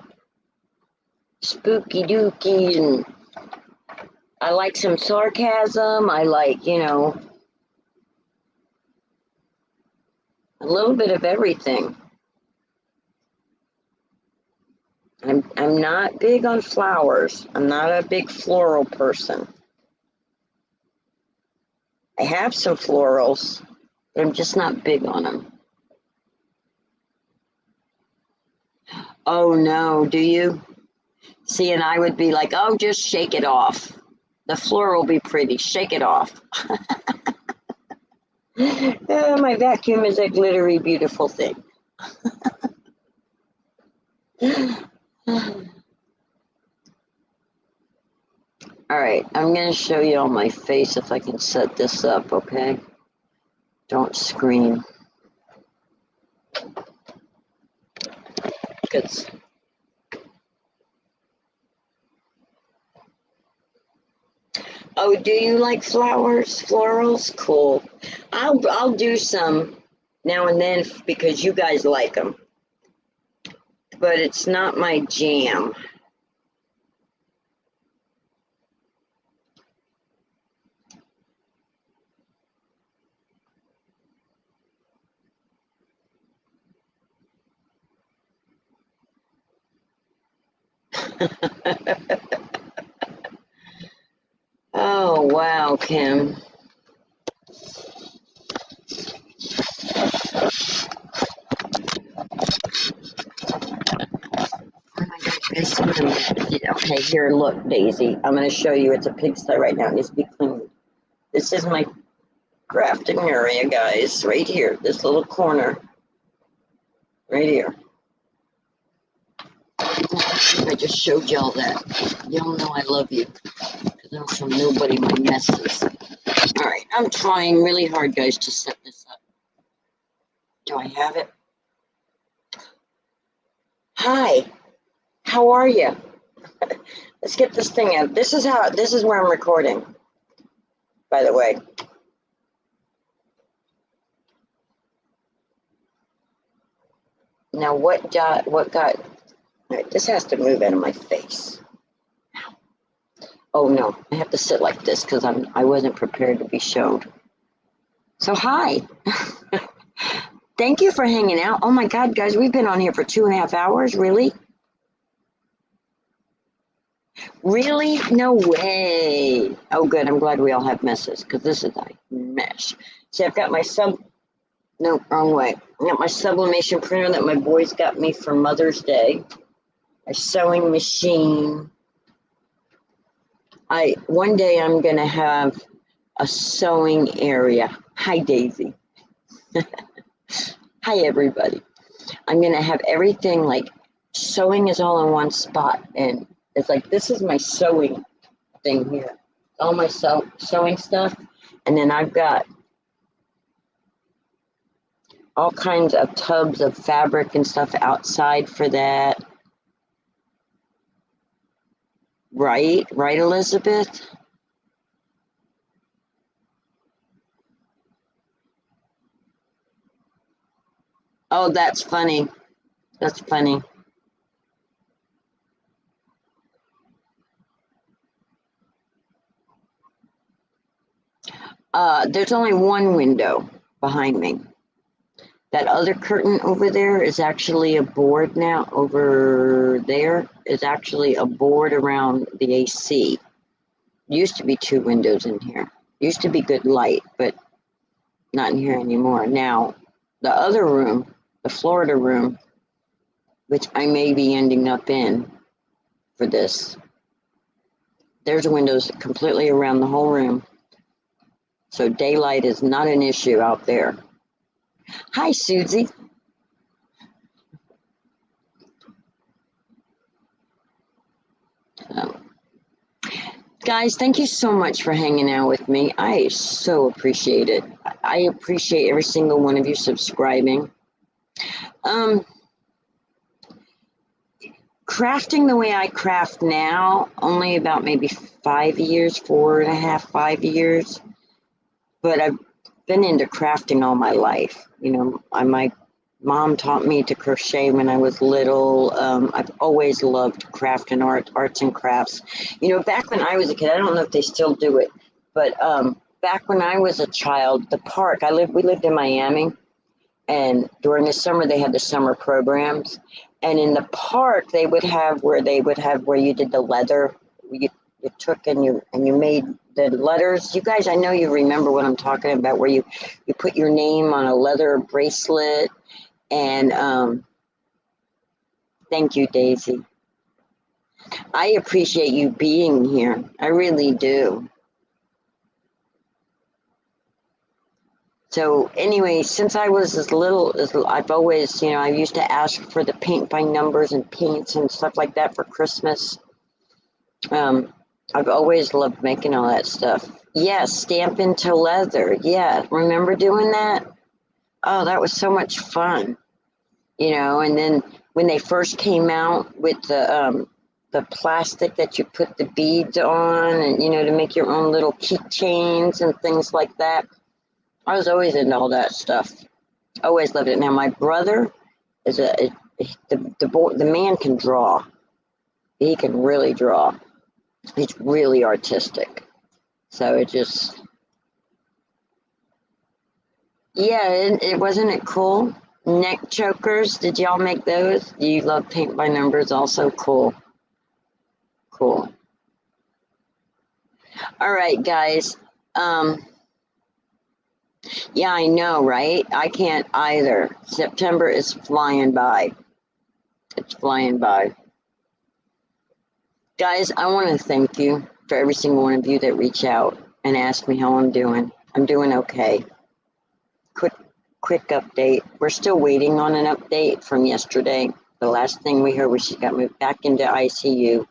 spooky dooky, and I like some sarcasm, I like, you know, a little bit of everything. I'm not big on flowers. I'm not a big floral person. I have some florals, but I'm just not big on them. Oh no, do you? See, and I would be like, oh, just shake it off. The floor will be pretty. Shake it off. My vacuum is a glittery, beautiful thing. All right, I'm going to show you on my face if I can set this up, okay? Don't scream. Good. Oh, do you like flowers, florals? Cool. I'll do some now and then because you guys like them, but it's not my jam. Oh, wow, Kim. Oh my God, you guys see them? Okay, here, look, Daisy. I'm going to show you. It's a pigsty right now. It needs to be cleaned. This is my crafting area, guys. Right here. This little corner. Right here. I just showed y'all that. Y'all know I love you. Because I'm from nobody my messes. All right, I'm trying really hard, guys, to set this up. Do I have it? Hi. How are you? Let's get this thing out. This is where I'm recording, by the way. Now what got, all right, this has to move out of my face. Oh no, I have to sit like this because I wasn't prepared to be showed. So hi. Thank you for hanging out. Oh my God, guys, we've been on here for 2.5 hours. Really? Really? No way. Oh, good. I'm glad we all have messes because this is a mess. See, I've got my no, wrong way. I got my sublimation printer that my boys got me for Mother's Day. A sewing machine. One day I'm going to have a sewing area. Hi, Daisy. Hi, everybody. I'm going to have everything like sewing is all in one spot. And it's like, this is my sewing thing here. All my sewing stuff. And then I've got all kinds of tubs of fabric and stuff outside for that. Right, Elizabeth? Oh, that's funny. That's funny. There's only one window behind me. That other curtain over there is actually a board now. Over there is actually a board around the AC. Used to be two windows in here. Used to be good light, but not in here anymore. Now, the other room, the Florida room, which I may be ending up in for this, there's windows completely around the whole room. So daylight is not an issue out there. Hi, Susie. Guys, thank you so much for hanging out with me. I so appreciate it. I appreciate every single one of you subscribing. Crafting the way I craft now, only about maybe 5 years, 4.5, 5 years. But I've been into crafting all my life. You know, my mom taught me to crochet when I was little. I've always loved craft and arts and crafts. You know, back when I was a kid, I don't know if they still do it, but back when I was a child, the park, we lived in Miami, and during the summer they had the summer programs, and in the park they would have where you did the leather. You took and you made the letters. You guys, I know you remember what I'm talking about, where you put your name on a leather bracelet. And thank you, Daisy. I appreciate you being here. I really do. So anyway, since I was as little as I've always, you know, I used to ask for the paint by numbers and paints and stuff like that for Christmas. I've always loved making all that stuff. Yes, stamp into leather. Yeah, remember doing that? Oh, that was so much fun. You know, and then when they first came out with the plastic that you put the beads on, and you know, to make your own little keychains and things like that. I was always into all that stuff. Always loved it. Now my brother is the man can draw. He can really draw. He's really artistic. So it just, yeah, it wasn't it cool. Neck chokers, did y'all make those? Do you love paint by numbers? Also cool. Cool. All right, guys. Yeah, I know, right? I can't either. September is flying by. It's flying by. Guys, I want to thank you for every single one of you that reach out and ask me how I'm doing. I'm doing okay. Quick update. We're still waiting on an update from yesterday. The last thing we heard was she got moved back into ICU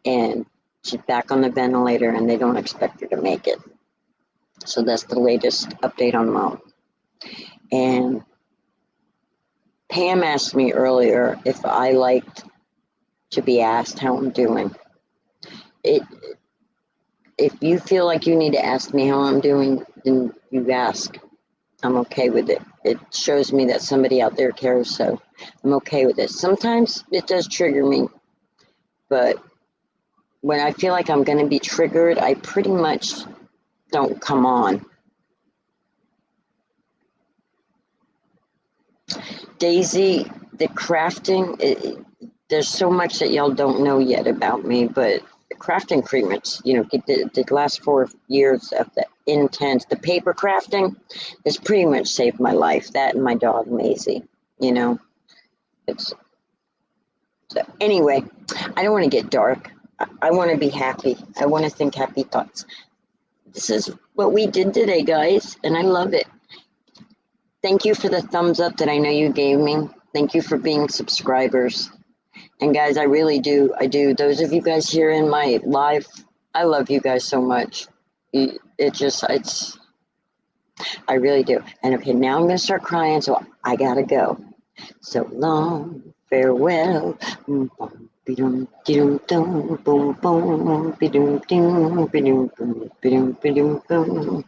and she's back on the ventilator and they don't expect her to make it. So that's the latest update on Mom. And Pam asked me earlier if I liked to be asked how I'm doing. If you feel like you need to ask me how I'm doing, then you ask. I'm okay with it. It shows me that somebody out there cares, so I'm okay with it. Sometimes it does trigger me, but when I feel like I'm going to be triggered, I pretty much don't come on. Daisy, the crafting, there's so much that y'all don't know yet about me, but the crafting pretty much, you know, the last 4 years of the intense, the paper crafting has pretty much saved my life. That and my dog, Maisie, you know. So anyway, I don't want to get dark. I want to be happy. I want to think happy thoughts. This is what we did today, guys, and I love it. Thank you for the thumbs up that I know you gave me. Thank you for being subscribers. And guys, I really do. I do. Those of you guys here in my live, I love you guys so much. I really do. And okay, now I'm going to start crying, so I got to go. So long, farewell. Bidum didum dum boom boom bidum ding bidum boom bidum bidum boom